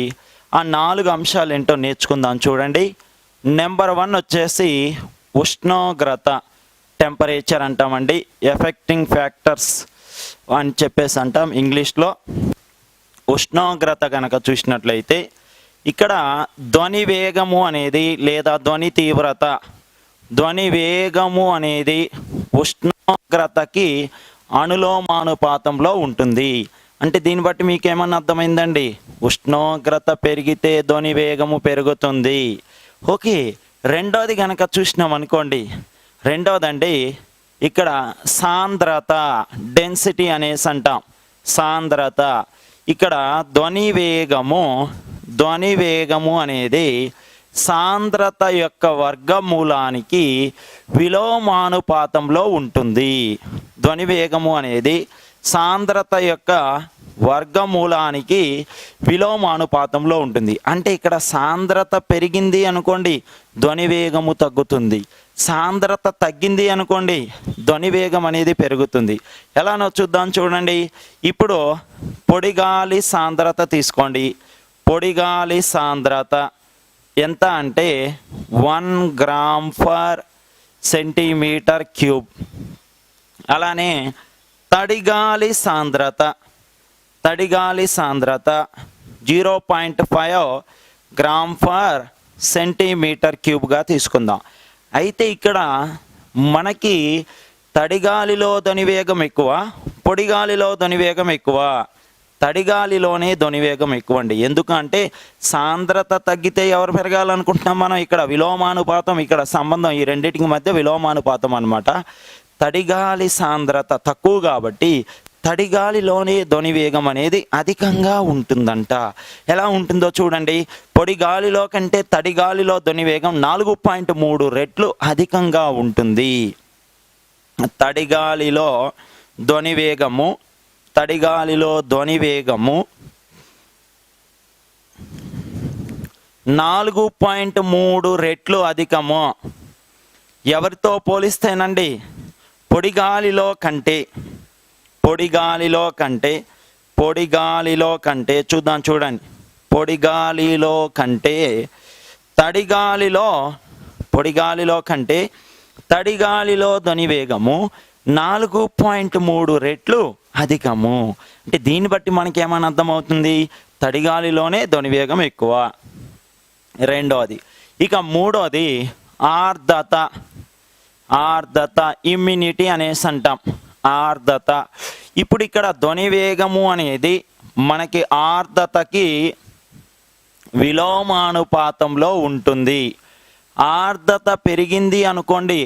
ఆ 4 అంశాలు ఏంటో నేర్చుకుందాం. చూడండి, నెంబర్ 1 వచ్చేసి ఉష్ణోగ్రత. టెంపరేచర్ అంటామండి, ఎఫెక్టింగ్ ఫ్యాక్టర్స్ అని చెప్పేసి అంటాం ఇంగ్లీష్లో. ఉష్ణోగ్రత కనుక చూసినట్లయితే ఇక్కడ ధ్వని వేగము అనేది లేదా ధ్వని తీవ్రత, ధ్వని వేగము అనేది ఉష్ణోగ్రతకి అనులోమానుపాతంలో ఉంటుంది. అంటే దీన్ని బట్టి మీకేమన్నా అర్థమైందండి? ఉష్ణోగ్రత పెరిగితే ధ్వని వేగము పెరుగుతుంది. ఓకే, రెండోది కనుక చూసినాం అనుకోండి, రెండోదండి ఇక్కడ సాంద్రత, డెన్సిటీ అనేసి అంటాం. సాంద్రత, ఇక్కడ ధ్వని వేగము అనేది సాంద్రత యొక్క వర్గమూలానికి విలోమానుపాతంలో ఉంటుంది. ధ్వని వేగము అనేది సాంద్రత యొక్క వర్గమూలానికి విలోమానుపాతంలో ఉంటుంది. అంటే ఇక్కడ సాంద్రత పెరిగింది అనుకోండి, ధ్వని వేగము తగ్గుతుంది. సాంద్రత తగ్గింది అనుకోండి, ధ్వని వేగం అనేది పెరుగుతుంది. ఎలానో చూద్దాం చూడండి. ఇప్పుడు పొడిగాలి సాంద్రత తీసుకోండి. పొడిగాలి సాంద్రత ఎంత అంటే 1 గ్రామ్ పర్ సెంటీమీటర్ క్యూబ్. అలానే తడిగాలి సాంద్రత 0.5 గ్రామ్ పర్ సెంటీమీటర్ క్యూబ్గా తీసుకుందాం. అయితే ఇక్కడ మనకి తడిగాలిలో ధ్వని వేగం ఎక్కువ, పొడిగాలిలో ధ్వని వేగం ఎక్కువ. తడిగాలిలోనే ధ్వని వేగం ఎక్కువ అండి. ఎందుకంటే సాంద్రత తగ్గితే ఎవరు పెరగాలనుకుంటున్నాం మనం? ఇక్కడ విలోమానుపాతం, ఇక్కడ సంబంధం ఈ రెండింటికి మధ్య విలోమానుపాతం అన్నమాట. తడిగాలి సాంద్రత తక్కువ కాబట్టి తడిగాలిలోనే ధ్వని వేగం అనేది అధికంగా ఉంటుందంట. ఎలా ఉంటుందో చూడండి. పొడి గాలిలో కంటే తడిగాలిలో ధ్వని వేగం 4.3 రెట్లు అధికంగా ఉంటుంది. తడిగాలిలో ధ్వని వేగము 4.3 రెట్లు అధికము. ఎవరితో పోలిస్తేనండి? పొడిగాలిలో కంటే చూద్దాం చూడండి. పొడిగాలిలో కంటే తడిగాలిలో ధ్వని వేగము 4.3 రెట్లు అధికము. అంటే దీన్ని బట్టి మనకి ఏమైనా అర్థమవుతుంది? తడిగాలిలోనే ధ్వని వేగం ఎక్కువ. రెండోది. ఇక మూడోది ఆర్ద్రత, ఇమ్యూనిటీ అనేసి అంటాం. ఆర్ద్రత. ఇప్పుడు ఇక్కడ ధ్వని వేగము అనేది మనకి ఆర్ద్రతకి విలోమానుపాతంలో ఉంటుంది. ఆర్ద్రత పెరిగింది అనుకోండి,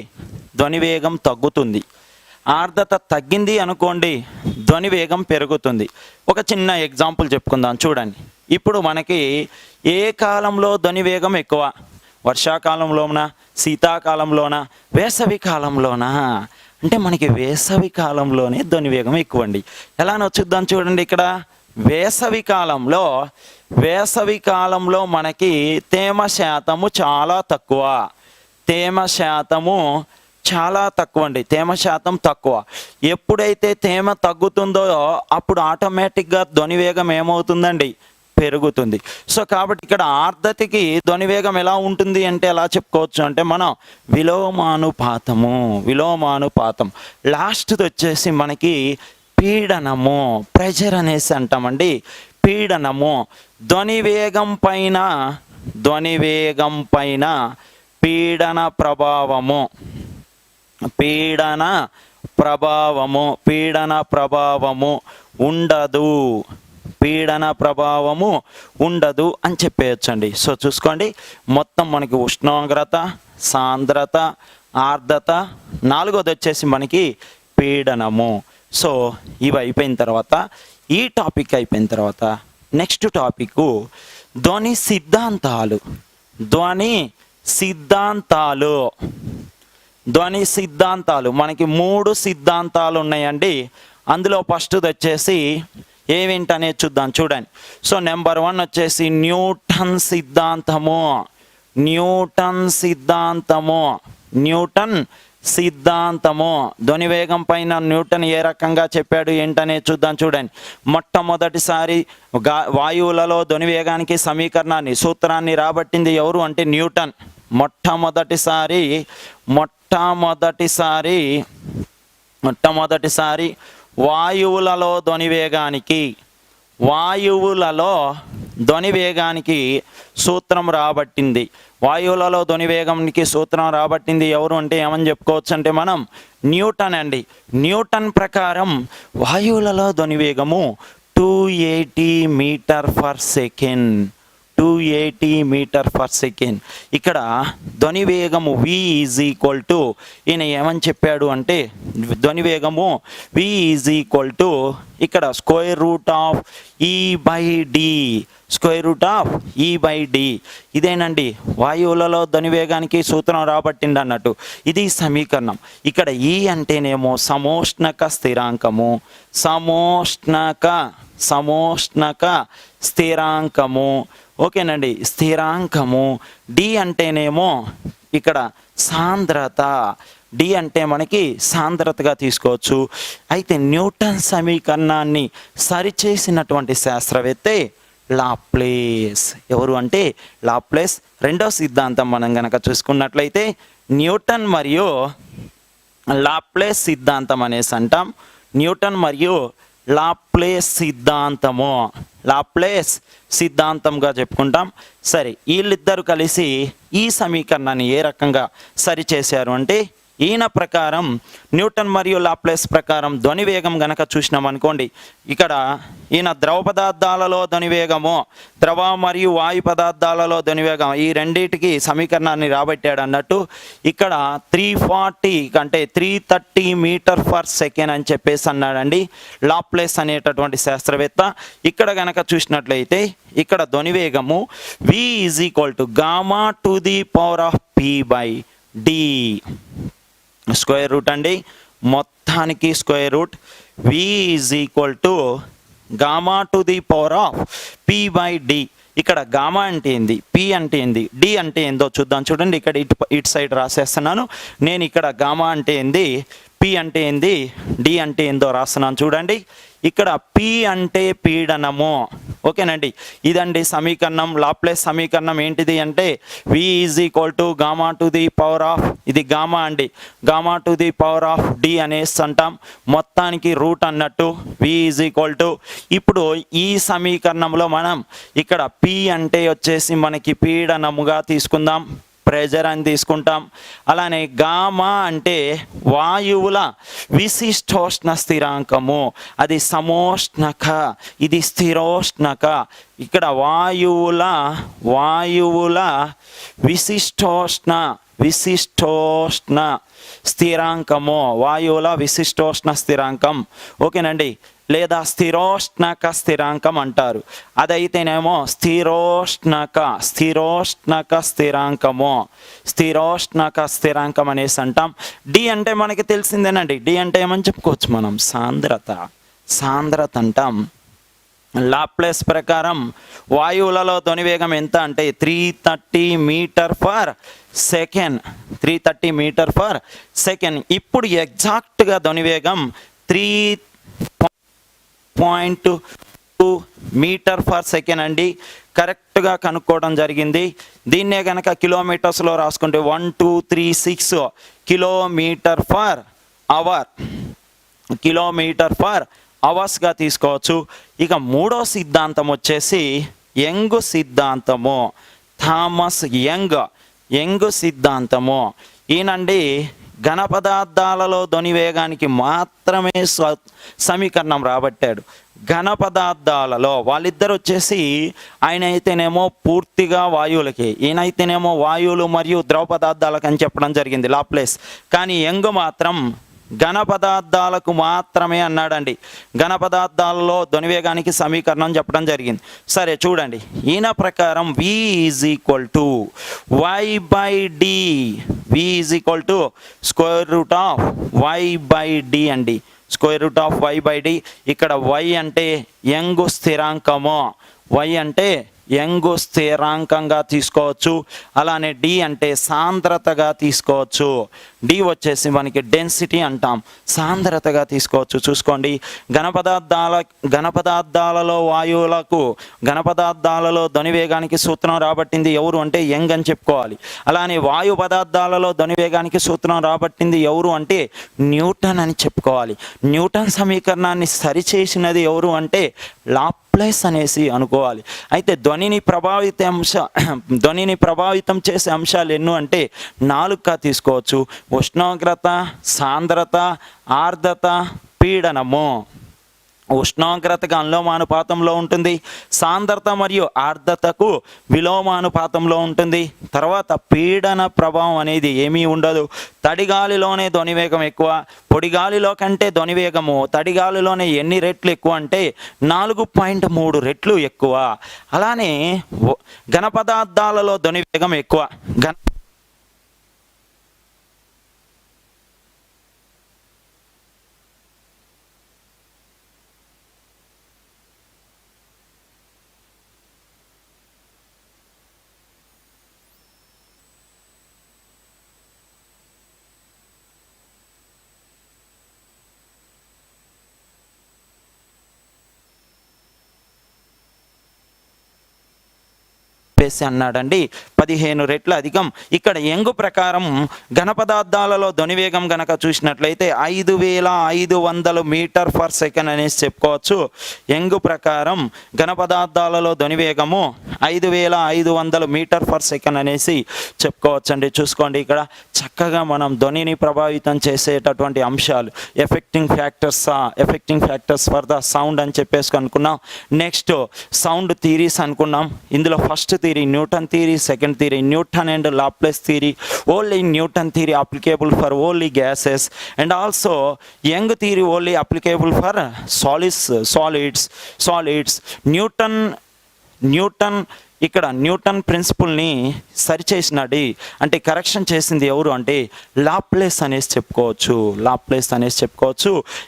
ధ్వని వేగం తగ్గుతుంది. ఆర్ద్రత తగ్గింది అనుకోండి, ధ్వని వేగం పెరుగుతుంది. ఒక చిన్న ఎగ్జాంపుల్ చెప్పుకుందాం చూడండి. ఇప్పుడు మనకి ఏ కాలంలో ధ్వని వేగం ఎక్కువ? వర్షాకాలంలోనా, శీతాకాలంలోనా, వేసవి కాలంలోనా? అంటే మనకి వేసవి కాలంలోనే ధ్వని వేగం ఎక్కువ అండి. ఎలానో చూద్దాం చూడండి. ఇక్కడ వేసవి కాలంలో మనకి తేమ శాతము చాలా తక్కువ. తేమ శాతం తక్కువ. ఎప్పుడైతే తేమ తగ్గుతుందో అప్పుడు ఆటోమేటిక్గా ధ్వని వేగం ఏమవుతుందండి? పెరుగుతుంది. సో కాబట్టి ఇక్కడ ఆర్ద్రతకి ధ్వని వేగం ఎలా ఉంటుంది అంటే ఎలా చెప్పుకోవచ్చు అంటే మనం విలోమానుపాతం. లాస్ట్ది వచ్చేసి మనకి పీడనము, ప్రెజర్ అనేసి అంటామండి. పీడనము, ధ్వని వేగం పైన పీడన ప్రభావము ఉండదు అని చెప్పేయచ్చండి. సో చూసుకోండి, మొత్తం మనకి ఉష్ణోగ్రత, సాంద్రత, ఆర్ద్రత, నాలుగోది వచ్చేసి మనకి పీడనము. సో ఇవి అయిపోయిన తర్వాత, ఈ టాపిక్ అయిపోయిన తర్వాత నెక్స్ట్ టాపిక్ ధ్వని సిద్ధాంతాలు. మనకి 3 సిద్ధాంతాలు ఉన్నాయండి. అందులో ఫస్ట్ది వచ్చేసి ఏమిటనేది చూద్దాం చూడండి. సో నెంబర్ 1 వచ్చేసి న్యూటన్ సిద్ధాంతము. ధ్వని వేగం పైన న్యూటన్ ఏ రకంగా చెప్పాడు ఏంటనేది చూద్దాం చూడండి. మొట్టమొదటిసారి వాయువులలో ధ్వని వేగానికి సూత్రాన్ని రాబట్టింది ఎవరు అంటే న్యూటన్. మొట్టమొదటిసారి వాయువులలో ధ్వని వేగానికి సూత్రం రాబట్టింది. వాయువులలో ధ్వని వేగానికి సూత్రం రాబట్టింది ఎవరు అంటే ఏమని చెప్పుకోవచ్చు అంటే మనం న్యూటన్ అండి. న్యూటన్ ప్రకారం వాయువులలో ధ్వని వేగము 280 meter per second. 280 meter per second. ఇక్కడ ధ్వని వేగము v ఈజ్ ఈక్వల్ టు, ఈయన ఏమని చెప్పాడు అంటే ధ్వని వేగము v ఈజ్ ఈక్వల్ టు ఇక్కడ స్క్వేర్ రూట్ ఆఫ్ E/d. ఇదేనండి వాయువులలో ధ్వని వేగానికి సూత్రం రాబట్టిండి అన్నట్టు. ఇది సమీకరణం. ఇక్కడ ఈ అంటేనేమో సమోష్ణక స్థిరాంకము, స్థిరాంకము. ఓకేనండి, స్థిరాంకము. డి అంటేనేమో ఇక్కడ సాంద్రత. డి అంటే మనకి సాంద్రతగా తీసుకోవచ్చు. అయితే న్యూటన్ సమీకరణాన్ని సరిచేసినటువంటి శాస్త్రవేత్తే లాప్లేస్. ఎవరు అంటే లాప్లేస్. రెండో సిద్ధాంతం మనం గనక చూసుకున్నట్లయితే న్యూటన్ మరియు లాప్లేస్ సిద్ధాంతం అనేసి అంటాం. న్యూటన్ మరియు లాప్లేస్ సిద్ధాంతంగా చెప్పుకుంటాం. సరే, వీళ్ళిద్దరు కలిసి ఈ సమీకరణాన్ని ఏ రకంగా సరిచేశారు అంటే ఈయన ప్రకారం న్యూటన్ మరియు లాప్లేస్ ప్రకారం ధ్వని వేగం గనక చూసినాం అనుకోండి, ఇక్కడ ఈయన ద్రవ పదార్థాలలో ధ్వని వేగము, ద్రవ మరియు వాయు పదార్థాలలో ధ్వని వేగం ఈ రెండింటికి సమీకరణాన్ని రాబట్టాడు అన్నట్టు. ఇక్కడ 340 అంటే 330 మీటర్ పర్ సెకండ్ అని చెప్పేసి అన్నాడండి లాప్లేస్ అనేటటువంటి శాస్త్రవేత్త. ఇక్కడ గనక చూసినట్లయితే ఇక్కడ ధ్వని వేగము v is equal to gamma to the power of p/d. Square root అండి, మొత్తానికి square root v is equal to gamma to the power of p/d. ఇక్కడ గామా అంటే ఏంది, p అంటే ఏంది, d అంటే ఏందో చూద్దాం. చూడండి, ఇక్కడ ఇటు సైడ్ రాసేస్తున్నాను నేను. ఇక్కడ గామా అంటే ఏంది, p అంటే ఏంది, d అంటే ఏందో రాస్తున్నాను చూడండి. ఇక్కడ p అంటే పీడనము. ఓకేనండి, ఇదండి సమీకరణం. లాప్లేస్ సమీకరణం ఏంటిది అంటే v is equal to gamma to the power of, ఇది గామా అండి, gamma to the power of d అనేసి అంటాం. మొత్తానికి రూట్ అన్నట్టు v ఈజ్ ఈక్వల్ టు. ఇప్పుడు ఈ సమీకరణంలో మనం ఇక్కడ p అంటే వచ్చేసి మనకి పీడనముగా తీసుకుందాం, ప్రెజర్ అని తీసుకుంటాం. అలానే గామా అంటే వాయువుల విశిష్టోష్ణ స్థిరాంకము, అది సమోష్ణక, ఇది స్థిరోష్ణక. ఇక్కడ వాయువుల విశిష్టోష్ణ స్థిరాంకము, వాయువుల విశిష్టోష్ణ స్థిరాంకం. ఓకేనండి, లేదా స్థిరోష్ణక స్థిరాంకం అంటారు. అదైతేనేమో స్థిరోష్ణక స్థిరాంకం అనేసి అంటాం. డి అంటే మనకి తెలిసిందేనండి. డి అంటే ఏమని చెప్పుకోవచ్చు మనం, సాంద్రత అంటాం. లాప్లేస్ ప్రకారం వాయువులలో ధ్వని వేగం ఎంత అంటే 330 మీటర్ పర్ సెకండ్. ఇప్పుడు ఎగ్జాక్ట్గా ధ్వని వేగం 3.2 మీటర్ పర్ సెకండ్ అండి, కరెక్ట్గా కనుక్కోవడం జరిగింది. దీన్నే కనుక కిలోమీటర్స్లో రాసుకుంటే 1236 కిలోమీటర్ పర్ అవర్స్గా తీసుకోవచ్చు. ఇక మూడో సిద్ధాంతం వచ్చేసి యంగ్ సిద్ధాంతము, థామస్ యంగ్ సిద్ధాంతము. ఈయనండి ఘన పదార్థాలలో ధ్వని వేగానికి మాత్రమే సమీకరణం రాబట్టాడు. ఘన పదార్థాలలో వాళ్ళిద్దరు వచ్చేసి ఆయన అయితేనేమో పూర్తిగా వాయువులకి, ఈయనైతేనేమో వాయువులు మరియు ద్రవ పదార్థాలకు అని చెప్పడం జరిగింది లాప్లేస్. కానీ యంగ్ మాత్రం ఘన పదార్థాలకు మాత్రమే అన్నాడండి. ఘన పదార్థాలలో ధ్వని వేగానికి సమీకరణం చెప్పడం జరిగింది. సరే చూడండి, ఈయన ప్రకారం v is equal to y/d. v is equal to square root of y/d అండి, స్క్వేర్ రూట్ ఆఫ్ y/d. ఇక్కడ y అంటే యంగ్ స్థిరాంకము, y అంటే యంగ్ స్థిరాంకంగా తీసుకోవచ్చు. అలానే డి అంటే సాంద్రతగా తీసుకోవచ్చు. డి వచ్చేసి మనకి డెన్సిటీ అంటాం, సాంద్రతగా తీసుకోవచ్చు. చూసుకోండి, ఘనపదార్థాలలో వాయువులకు ఘనపదార్థాలలో ధ్వనివేగానికి సూత్రం రాబట్టింది ఎవరు అంటే యంగ్ అని చెప్పుకోవాలి. అలానే వాయు పదార్థాలలో ధ్వనివేగానికి సూత్రం రాబట్టింది ఎవరు అంటే న్యూటన్ అని చెప్పుకోవాలి. న్యూటన్ సమీకరణాన్ని సరిచేసినది ఎవరు అంటే లాప్లేస్ అనేసి అనుకోవాలి. అయితే ధ్వనిని ప్రభావితం చేసే అంశాలు ఎన్నో అంటే 4గా తీసుకోవచ్చు. ఉష్ణోగ్రత, సాంద్రత, ఆర్ద్రత, పీడనము. ఉష్ణోగ్రతకు అనులోమానుపాతంలో ఉంటుంది, సాంద్రత మరియు ఆర్ద్రతకు విలోమానుపాతంలో ఉంటుంది. తర్వాత పీడన ప్రభావం అనేది ఏమీ ఉండదు. తడిగాలిలోనే ధ్వనివేగం ఎక్కువ, పొడిగాలిలో కంటే ధ్వనివేగము తడిగాలిలోనే ఎన్ని రెట్లు ఎక్కువ అంటే 4.3 రెట్లు ఎక్కువ. అలానే ఘనపదార్థాలలో ధ్వనివేగం ఎక్కువ. అన్నాడండి 15 రెట్ల అధికం. ఇక్కడ యంగ్ ప్రకారం ఘనపదార్థాలలో ధ్వనివేగం గనక చూసినట్లయితే 5500 మీటర్ పర్ సెకండ్ అనేసి చెప్పుకోవచ్చు. యంగ్ ప్రకారం ఘనపదార్థాలలో ధ్వనివేగము 5500 మీటర్ పర్ సెకండ్ అనేసి చెప్పుకోవచ్చు అండి. చూసుకోండి, ఇక్కడ చక్కగా మనం ధ్వనిని ప్రభావితం చేసేటటువంటి అంశాలు effecting factors for the sound అని చెప్పేసి అనుకున్నాం. నెక్స్ట్ సౌండ్ థియరీస్ అనుకున్నాం. ఇందులో first theory Newton theory, second theory Newton and Laplace theory. Only Newton theory applicable for only gases and also young theory only applicable for solids. Newton ఇక్కడ Newton ప్రిన్సిపుల్ని సరిచేసినది అంటే correction చేసింది ఎవరు అంటే Laplace అనేసి చెప్పుకోవచ్చు.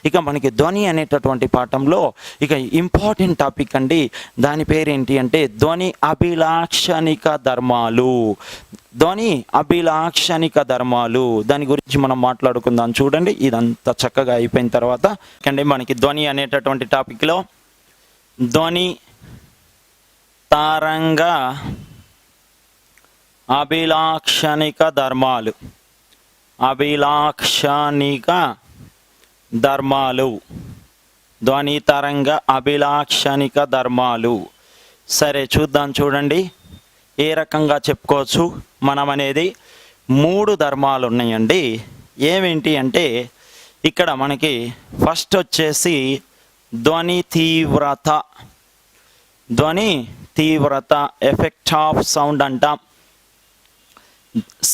ఇక మనకి ధ్వని అనేటటువంటి పాఠంలో ఇక ఇంపార్టెంట్ టాపిక్ అండి. దాని పేరేంటి అంటే ధ్వని అభిలాక్షణిక ధర్మాలు. దాని గురించి మనం మాట్లాడుకుందాం. చూడండి, ఇదంతా చక్కగా అయిపోయిన తర్వాత అండి మనకి ధ్వని అనేటటువంటి టాపిక్లో ధ్వని తరంగ అభిలాక్షణిక ధర్మాలు. ధ్వని తరంగ అభిలాక్షణిక ధర్మాలు. సరే చూద్దాం. చూడండి, ఏ రకంగా చెప్పుకోవచ్చు మనం అనేది 3 ధర్మాలు ఉన్నాయండి. ఏమేంటి అంటే ఇక్కడ మనకి ఫస్ట్ వచ్చేసి ధ్వని తీవ్రత ఎఫెక్ట్ ఆఫ్ సౌండ్ అంటాం.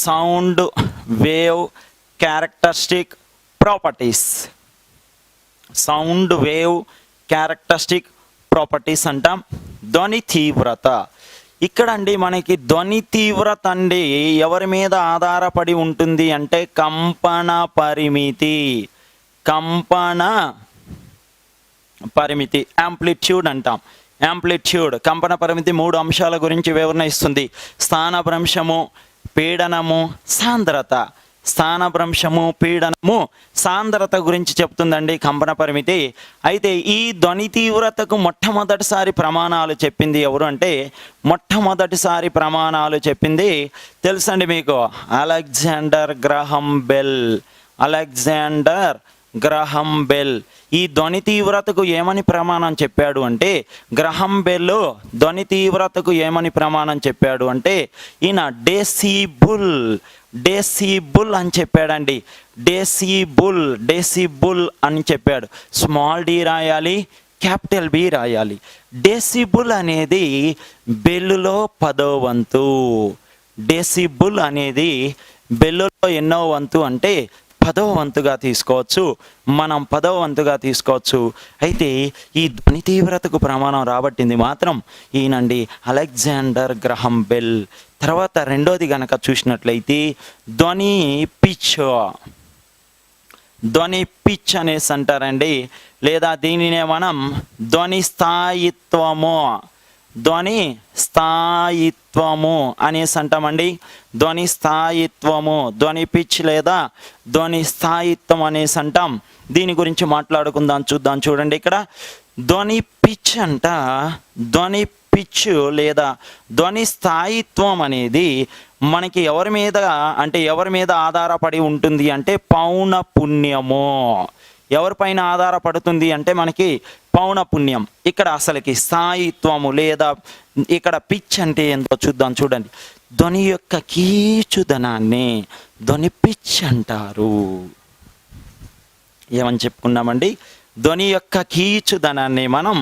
సౌండ్ వేవ్ క్యారెక్టరిస్టిక్ ప్రాపర్టీస్ అంటాం. ధ్వని తీవ్రత ఇక్కడ అండి మనకి ధ్వని తీవ్రత అండి ఎవరి మీద ఆధారపడి ఉంటుంది అంటే కంపన పరిమితి యాంప్లిట్యూడ్ అంటాం. కంపన పరిమితి 3 అంశాల గురించి వివరణ ఇస్తుంది. స్థానభ్రంశము, పీడనము, సాంద్రత గురించి చెప్తుందండి కంపన పరిమితి. అయితే ఈ ధ్వని తీవ్రతకు మొట్టమొదటిసారి ప్రమాణాలు చెప్పింది ఎవరు అంటే తెలుసండి మీకు అలెగ్జాండర్ గ్రహం బెల్. ఈ ధ్వని తీవ్రతకు ఏమని ప్రమాణం చెప్పాడు అంటే గ్రహం బెల్ ధ్వని తీవ్రతకు ఏమని ప్రమాణం చెప్పాడు అంటే ఈయన డెసిబుల్ అని చెప్పాడండి. డెసిబుల్ అని చెప్పాడు. స్మాల్ డి రాయాలి, క్యాపిటల్ బి రాయాలి. డెసిబుల్ అనేది బెల్లులో 10వ వంతు. డెసిబుల్ అనేది బెల్లులో ఎన్నో వంతు అంటే 10వ వంతుగా తీసుకోవచ్చు. మనం 10వ వంతుగా తీసుకోవచ్చు. అయితే ఈ ధ్వని తీవ్రతకు ప్రమాణం రాబట్టింది మాత్రం ఈయనండి అలెగ్జాండర్ గ్రహం బెల్. తర్వాత రెండోది గనక చూసినట్లయితే ధ్వని పిచ్ అనేసి అంటారండి. లేదా దీనినే మనం ధ్వని స్థాయిత్వము ధ్వని స్థాయిత్వము అనేసి అంటామండి. ధ్వని స్థాయిత్వము, ధ్వని పిచ్ లేదా ధ్వని స్థాయిత్వం అనేసి అంటాం. దీని గురించి మాట్లాడుకుందాం, చూద్దాం. చూడండి ఇక్కడ ధ్వని పిచ్ అంట. ధ్వని పిచ్ లేదా ధ్వని స్థాయిత్వం అనేది మనకి ఎవరి మీద ఆధారపడి ఉంటుంది అంటే పౌనఃపున్యము. ఎవరిపైన ఆధారపడుతుంది అంటే మనకి పౌనఃపున్యం. ఇక్కడ అసలుకి స్థాయిత్వము లేదా ఇక్కడ పిచ్ అంటే ఏంటో చూద్దాం. చూడండి, ధ్వని యొక్క కీచుదనాన్ని ధ్వని పిచ్ అంటారు. ఏమని చెప్పుకున్నామండి? ధ్వని యొక్క కీచుదనాన్ని మనం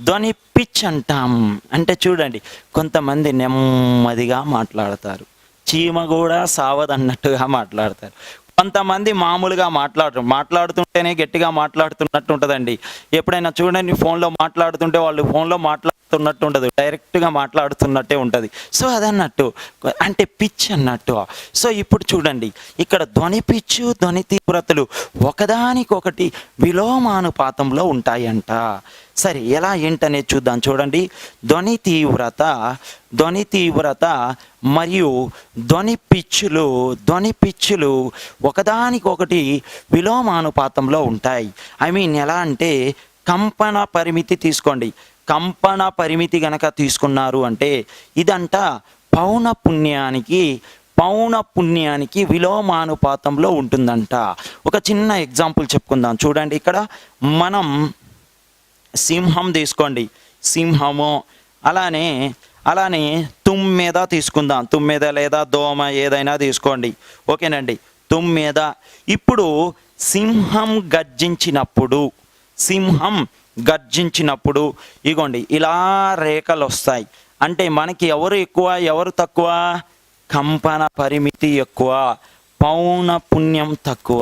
ధ్వని పిచ్ అంటాం. అంటే చూడండి, కొంతమంది నెమ్మదిగా మాట్లాడతారు, చీమ కూడా సావదన్నట్టుగా మాట్లాడతారు. కొంతమంది మామూలుగా మాట్లాడుతుంటేనే గట్టిగా మాట్లాడుతున్నట్టు ఉంటుందండి. ఎప్పుడైనా చూడండి, ఫోన్లో మాట్లాడుతుంటే వాళ్ళు ఫోన్లో మాట్లాడుతున్నట్టు ఉండదు, డైరెక్ట్గా మాట్లాడుతున్నట్టే ఉంటుంది. సో అదన్నట్టు అంటే పిచ్ అన్నట్టు. సో ఇప్పుడు చూడండి, ఇక్కడ ధ్వని పిచ్చు ధ్వని తీవ్రతలు ఒకదానికొకటి విలోమానుపాతంలో ఉంటాయంట. సరే, ఎలా ఏంటనేది చూద్దాం. చూడండి, ధ్వని తీవ్రత మరియు ధ్వని పిచ్చులు ఒకదానికొకటి విలోమానుపాతంలో ఉంటాయి. ఎలా అంటే కంపన పరిమితి తీసుకోండి. కంపన పరిమితి గనక తీసుకున్నారు అంటే ఇదంట పౌనఃపున్యానికి విలోమానుపాతంలో ఉంటుందంట. ఒక చిన్న ఎగ్జాంపుల్ చెప్పుకుందాం. చూడండి, ఇక్కడ మనం సింహం తీసుకోండి, సింహము. అలానే తుమ్మెద తీసుకుందాం. తుమ్మెద లేదా దోమ ఏదైనా తీసుకోండి, ఓకేనండి. తుమ్మెద. ఇప్పుడు సింహం గర్జించినప్పుడు ఇగోండి ఇలా రేఖలు వస్తాయి. అంటే మనకి ఎవరు ఎక్కువ ఎవరు తక్కువ? కంపన పరిమితి ఎక్కువ, పౌనఃపున్యం తక్కువ.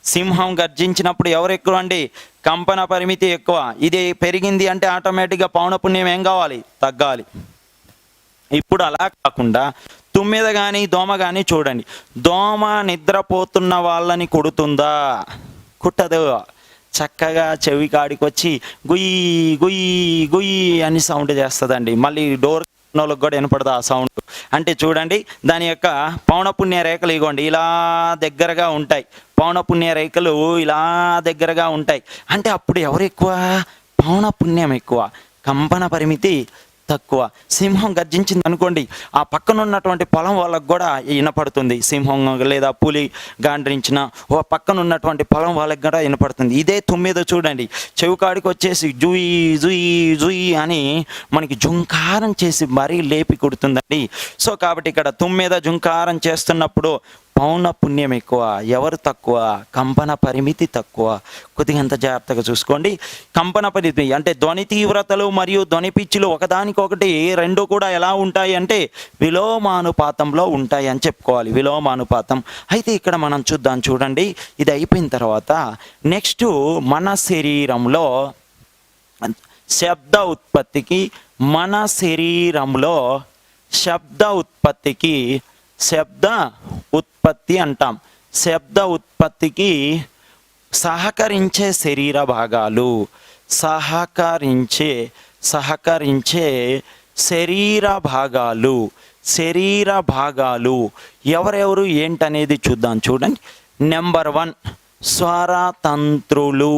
సింహం గర్జించినప్పుడు ఎవరు ఎక్కువ అండి? కంపన పరిమితి ఎక్కువ. ఇది పెరిగింది అంటే ఆటోమేటిక్గా పౌనఃపున్యం ఏం కావాలి? తగ్గాలి. ఇప్పుడు అలా కాకుండా తుమ్మెద కానీ దోమ కానీ చూడండి, దోమ నిద్రపోతున్న వాళ్ళని కుడుతుందా? కుట్టదు. చక్కగా చెవి కాడికి వచ్చి గుయ్యి గుయ్యి గుయ్యి అని సౌండ్ చేస్తుందండి. మళ్ళీ డోర్ వాళ్ళకి కూడా వినపడదు ఆ సౌండ్. అంటే చూడండి, దాని యొక్క పౌనఃపున్య రేఖలు ఇగోండి ఇలా దగ్గరగా ఉంటాయి. పౌనఃపున్య రేఖలు ఇలా దగ్గరగా ఉంటాయి. అంటే అప్పుడు ఎవరు ఎక్కువ? పౌనఃపున్యం ఎక్కువ, కంపన పరిమితి తక్కువ. సింహం గర్జించింది అనుకోండి, ఆ పక్కన ఉన్నటువంటి పొలం వాళ్ళకు కూడా వినపడుతుంది. సింహం లేదా పులి గాండ్రించిన ఓ పక్కన ఉన్నటువంటి పొలం వాళ్ళకి కూడా వినపడుతుంది. ఇదే తుమ్మెద చూడండి, చెవికాడికి వచ్చేసి జుయి జుయి జుయి అని మనకి జుంకారం చేసి మరీ లేపి కొడుతుందండి. సో కాబట్టి ఇక్కడ తుమ్మెద జుంకారం చేస్తున్నప్పుడు పౌనఃపున్యం ఎక్కువ, ఎవరు తక్కువ? కంపన పరిమితి తక్కువ. కొద్దిగా అంత జాగ్రత్తగా చూసుకోండి. కంపన పరిమితి అంటే ధ్వని తీవ్రతలు మరియు ధ్వని పిచ్చులు ఒకదానికొకటి రెండు కూడా ఎలా ఉంటాయి అంటే విలోమానుపాతంలో ఉంటాయి అని చెప్పుకోవాలి. విలోమానుపాతం. అయితే ఇక్కడ మనం చూద్దాం. చూడండి, ఇది అయిపోయిన తర్వాత నెక్స్ట్ మన శరీరంలో శబ్ద ఉత్పత్తికి శబ్ద ఉత్పత్తి అంటాం. శబ్ద ఉత్పత్తికి సహకరించే శరీర భాగాలు ఎవరెవరు ఏంటనేది చూద్దాం. చూడండి, నెంబర్ 1 స్వరతంత్రులు.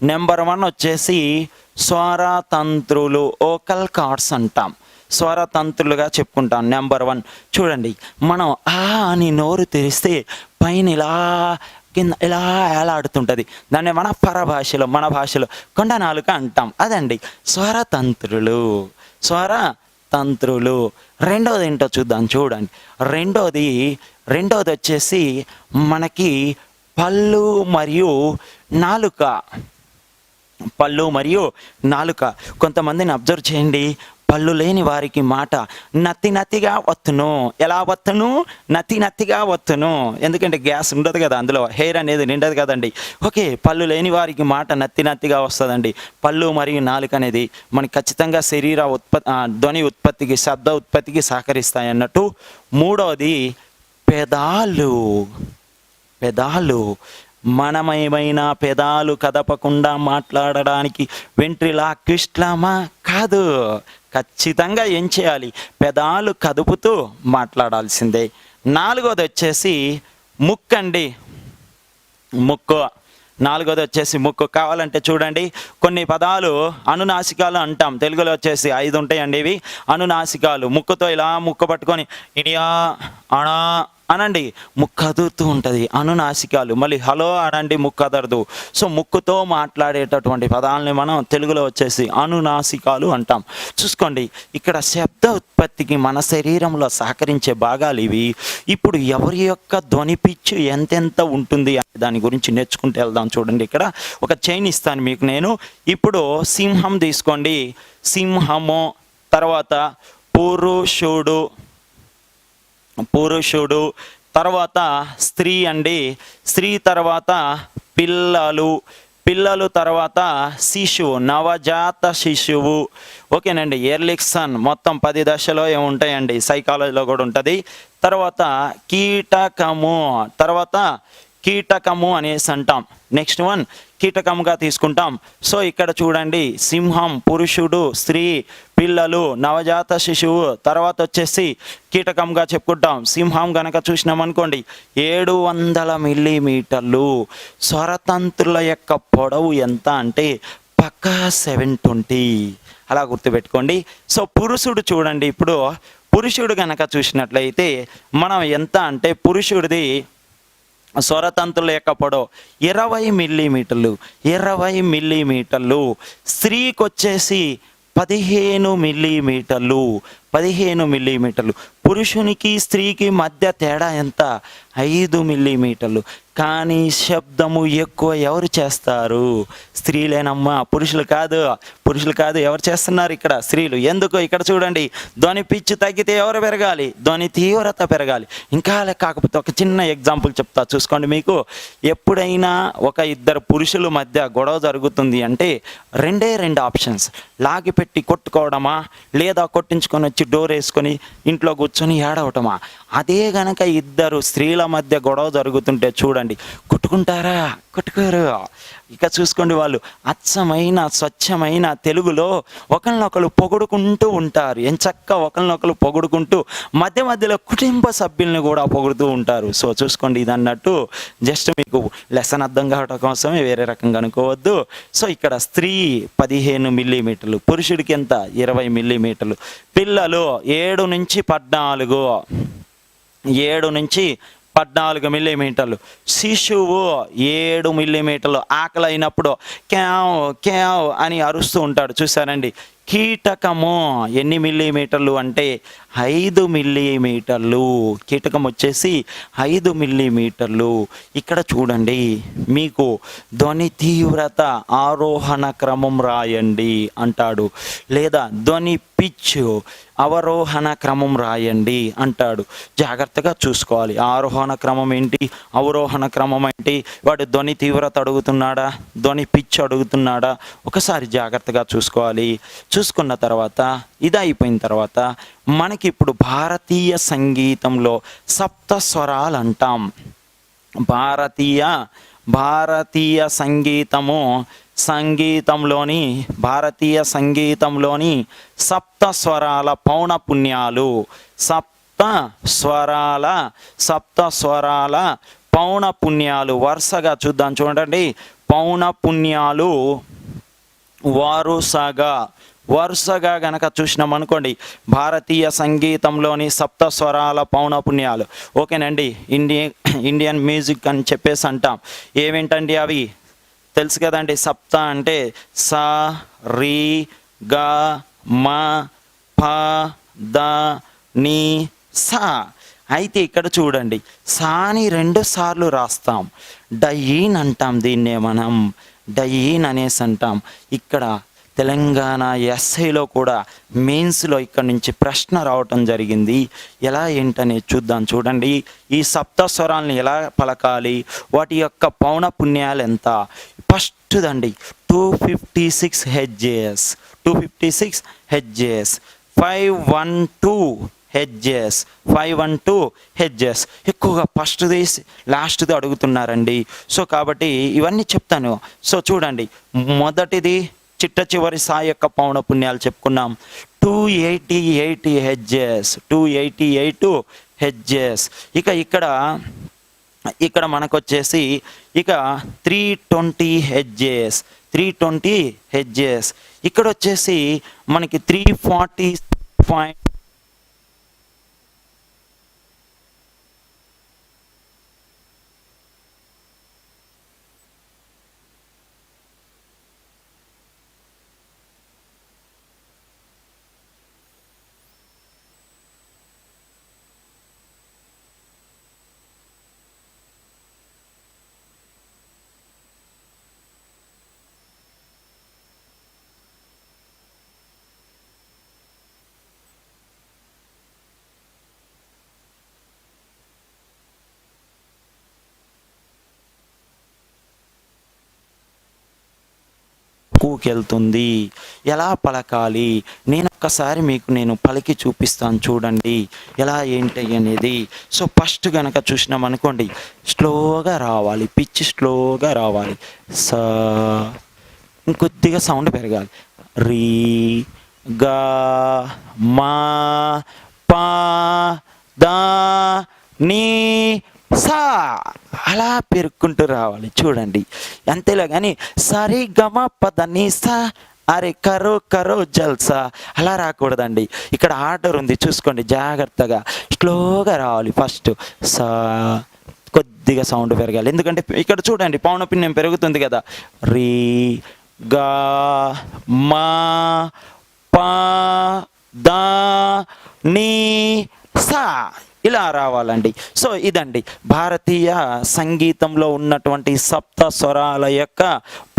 నెంబర్ 1 వచ్చేసి స్వరతంత్రులు, ఓకల్ కార్డ్స్ అంటాం. స్వరతంత్రులుగా చెప్పుకుంటాం. నెంబర్ 1 చూడండి, మనం ఆ అని నోరు తెరిస్తే పైన ఇలా కింద ఇలా ఏలాడుతుంటుంది. దాన్ని మన భాషలో కొండ నాలుక అంటాం. అదండి స్వరతంత్రులు. రెండోది ఏంటో చూద్దాం. చూడండి, రెండోది వచ్చేసి మనకి పళ్ళు మరియు నాలుక. కొంతమందిని అబ్జర్వ్ చేయండి, పళ్ళు లేని వారికి మాట నత్తిగా వత్తును. ఎలా వత్తును? నత్తిగా వత్తును. ఎందుకంటే గ్యాస్ ఉండదు కదా, అందులో హెయిర్ అనేది నిండదు కదండి. ఓకే, పళ్ళు లేని వారికి మాట నత్తిగా వస్తుందండి. పళ్ళు మరియు నాలుక అనేది మనకి ఖచ్చితంగా ధ్వని ఉత్పత్తికి శబ్ద ఉత్పత్తికి సహకరిస్తాయి అన్నట్టు. మూడవది పెదాలు. మనమేమైనా పెదాలు కదపకుండా మాట్లాడడానికి వెంట్రిలాక్విస్టులమా? కాదు. ఖచ్చితంగా ఏం చేయాలి? పెదాలు కదుపుతూ మాట్లాడాల్సిందే. నాలుగోది వచ్చేసి ముక్కండి. ముక్కు. నాలుగోది వచ్చేసి ముక్కు. కావాలంటే చూడండి, కొన్ని పదాలు అనునాసికాలు అంటాం. తెలుగులో వచ్చేసి 5 ఉంటాయండి ఇవి అనునాసికాలు. ముక్కుతో ఇలా ముక్కు పట్టుకొని ఇడియా అణా అనండి, ముక్కు కదురుతూ ఉంటుంది. అనునాసికాలు. మళ్ళీ హలో అనండి, ముక్కు కదరదు. సో ముక్కుతో మాట్లాడేటటువంటి పదాలని మనం తెలుగులో వచ్చేసి అనునాసికాలు అంటాం. చూసుకోండి, ఇక్కడ శబ్ద ఉత్పత్తికి మన శరీరంలో సహకరించే భాగాలు ఇవి. ఇప్పుడు ఎవరి యొక్క ధ్వని పిచ్చు ఎంతెంత ఉంటుంది అనే దాని గురించి నేర్చుకుంటూ వెళ్దాం. చూడండి, ఇక్కడ ఒక చైన్ ఇస్తాను మీకు నేను. ఇప్పుడు సింహం తీసుకోండి. సింహము, తర్వాత పురుషుడు, పురుషుడు, తర్వాత స్త్రీ అండి. స్త్రీ తర్వాత పిల్లలు, పిల్లలు తర్వాత శిశువు, నవజాత శిశువు. ఓకేనండి. ఎర్లిక్సన్ మొత్తం 10 దశలో ఏముంటాయండి, సైకాలజీలో కూడా ఉంటుంది. తర్వాత కీటకము, తర్వాత కీటకము అనేసి అంటాం. నెక్స్ట్ వన్ కీటకముగా తీసుకుంటాం. సో ఇక్కడ చూడండి, సింహం, పురుషుడు, స్త్రీ, పిల్లలు, నవజాత శిశువు, తర్వాత వచ్చేసి కీటకంగా చెప్పుకుంటాం. సింహం గనక చూసినాం అనుకోండి, 700 మిల్లీమీటర్లు. స్వరతంత్రుల యొక్క పొడవు ఎంత అంటే పక్కా 720. అలా గుర్తుపెట్టుకోండి. సో పురుషుడు చూడండి, ఇప్పుడు పురుషుడు గనక చూసినట్లయితే మనం ఎంత అంటే పురుషుడిది స్వరతంత్రుల యొక్క పొడవు 20 మిల్లీమీటర్లు. 20 మిల్లీమీటర్లు. స్త్రీకి వచ్చేసి 15 మిల్లీమీటర్లు. 15 మిల్లీమీటర్లు. పురుషునికి స్త్రీకి మధ్య తేడా ఎంత? 5 మిల్లీమీటర్లు. కానీ శబ్దము ఎక్కువ ఎవరు చేస్తారు? స్త్రీలేనమ్మా, పురుషులు కాదు. పురుషులు కాదు, ఎవరు చేస్తున్నారు ఇక్కడ? స్త్రీలు. ఎందుకు? ఇక్కడ చూడండి, ధ్వని పిచ్చు తగ్గితే ఎవరు పెరగాలి? ధ్వని తీవ్రత పెరగాలి. ఇంకా కాకపోతే ఒక చిన్న ఎగ్జాంపుల్ చెప్తా, చూసుకోండి. మీకు ఎప్పుడైనా ఒక ఇద్దరు పురుషుల మధ్య గొడవ జరుగుతుంది అంటే 2 ఆప్షన్స్. లాగిపెట్టి కొట్టుకోవడమా, లేదా కొట్టించుకొని వచ్చి డోర్ వేసుకొని ఇంట్లో కూర్చొని ఏడవటమా? అదే గనక ఇద్దరు స్త్రీల మధ్య గొడవ జరుగుతుంటే చూడండి, కొట్టుకుంటారా? కొట్టుకోరు. ఇక చూసుకోండి, వాళ్ళు అచ్చమైన స్వచ్ఛమైన తెలుగులో ఒకరినొకరు పొగుడుకుంటూ ఉంటారు. ఎంచక్క ఒకరినొకరు పొగుడుకుంటూ మధ్య మధ్యలో కుటుంబ సభ్యుల్ని కూడా పొగుడుతూ ఉంటారు. సో చూసుకోండి, ఇది అన్నట్టు జస్ట్ మీకు లెసన్ అర్థం కావడం కోసమే, వేరే రకంగా అనుకోవద్దు. సో ఇక్కడ స్త్రీ 15 మిల్లీమీటర్లు, పురుషుడికి ఎంత? 20 మిల్లీమీటర్లు. పిల్లలు 7 నుంచి 14, 7 నుంచి 14 మిల్లీమీటర్లు. శిశువు 7 మిల్లీమీటర్లు. ఆకలి అయినప్పుడు క్యావ్ క్యావ్ అని అరుస్తూ ఉంటాడు, చూసారండి. కీటకము ఎన్ని మిల్లీమీటర్లు అంటే 5 మిల్లీమీటర్లు. కీటకం వచ్చేసి 5 మిల్లీమీటర్లు. ఇక్కడ చూడండి, మీకు ధ్వని తీవ్రత ఆరోహణ క్రమం రాయండి అంటాడు, లేదా ధ్వని పిచ్చు అవరోహణ క్రమం రాయండి అంటాడు. జాగ్రత్తగా చూసుకోవాలి. ఆరోహణ క్రమం ఏంటి, అవరోహణ క్రమం ఏంటి, వాడు ధ్వని తీవ్రత అడుగుతున్నాడా, ధ్వని పిచ్చు అడుగుతున్నాడా, ఒకసారి జాగ్రత్తగా చూసుకోవాలి. చూసుకున్న తర్వాత, ఇది అయిపోయిన తర్వాత మనకి ఇప్పుడు భారతీయ సంగీతంలో సప్త స్వరాలు అంటాం. భారతీయ సంగీతంలోని సప్త స్వరాల పౌనపున్యాలు. సప్త స్వరాల పౌనపున్యాలు వరుసగా చూద్దాం. చూడండి, పౌనపున్యాలు వరుసగా గనక చూసినాం అనుకోండి, భారతీయ సంగీతంలోని సప్త స్వరాల పౌనపున్యాలు. ఓకేనండి. ఇండియన్ మ్యూజిక్ అని చెప్పేసి అంటాం. ఏమేంటండి అవి? తెలుసు కదండి. సప్త అంటే స, రి, గ, మ, ప, ద, ని, సా. అయితే ఇక్కడ చూడండి, సాని 2 సార్లు రాస్తాం. డయీన్ అంటాం, దీన్నే మనం డయీన్ అనేసి అంటాం. ఇక్కడ తెలంగాణ ఎస్ఐలో కూడా మెయిన్స్లో ఇక్కడ నుంచి ప్రశ్న రావటం జరిగింది. ఎలా ఏంటనే చూద్దాం. చూడండి, ఈ సప్త స్వరాలను ఎలా పలకాలి, వాటి యొక్క పౌనపున్యాలు ఎంత? ఫస్ట్ దండి 256 హెడ్జెస్. 256 హెడ్జెస్. 512 hedges, 512 hedges. ఎక్కువగా ఫస్ట్ది లాస్ట్ది అడుగుతున్నారండి. సో కాబట్టి ఇవన్నీ చెప్తాను. సో చూడండి, మొదటిది చిట్ట చివరి సాయి యొక్క పౌన పుణ్యాలు చెప్పుకున్నాం. 288 హెడ్జెస్, 288 హెడ్జెస్. ఇక్కడ మనకు వచ్చేసి ఇక 320 హెడ్జెస్, 320 హెడ్జెస్. ఇక్కడ వచ్చేసి మనకి 340 వెళ్తుంది. ఎలా పలకాలి నేను ఒక్కసారి మీకు నేను పలికి చూపిస్తాను చూడండి ఎలా ఏంటి అనేది. సో ఫస్ట్ కనుక చూసినాం అనుకోండి, స్లోగా రావాలి, పిచ్ స్లోగా రావాలి. సా, ఇంకొద్దిగా సౌండ్ పెరగాలి. రీ, గా, మా, పా, దా, నీ, సా, అలా పెరుక్కుంటూ రావాలి చూడండి. అంతేలా కానీ సరి గమ పద నీ సా, అరే కరో కరో జల్సా అలా రాకూడదండి. ఇక్కడ ఆర్డర్ ఉంది చూసుకోండి జాగ్రత్తగా. స్లోగా రావాలి. ఫస్ట్ సా, కొద్దిగా సౌండ్ పెరగాలి, ఎందుకంటే ఇక్కడ చూడండి పౌనపుణ్యం పెరుగుతుంది కదా. రీ, గా, మా, పా, దా, నీ, సా ఇలా రావాలండి. సో ఇదండి భారతీయ సంగీతంలో ఉన్నటువంటి సప్త స్వరాల యొక్క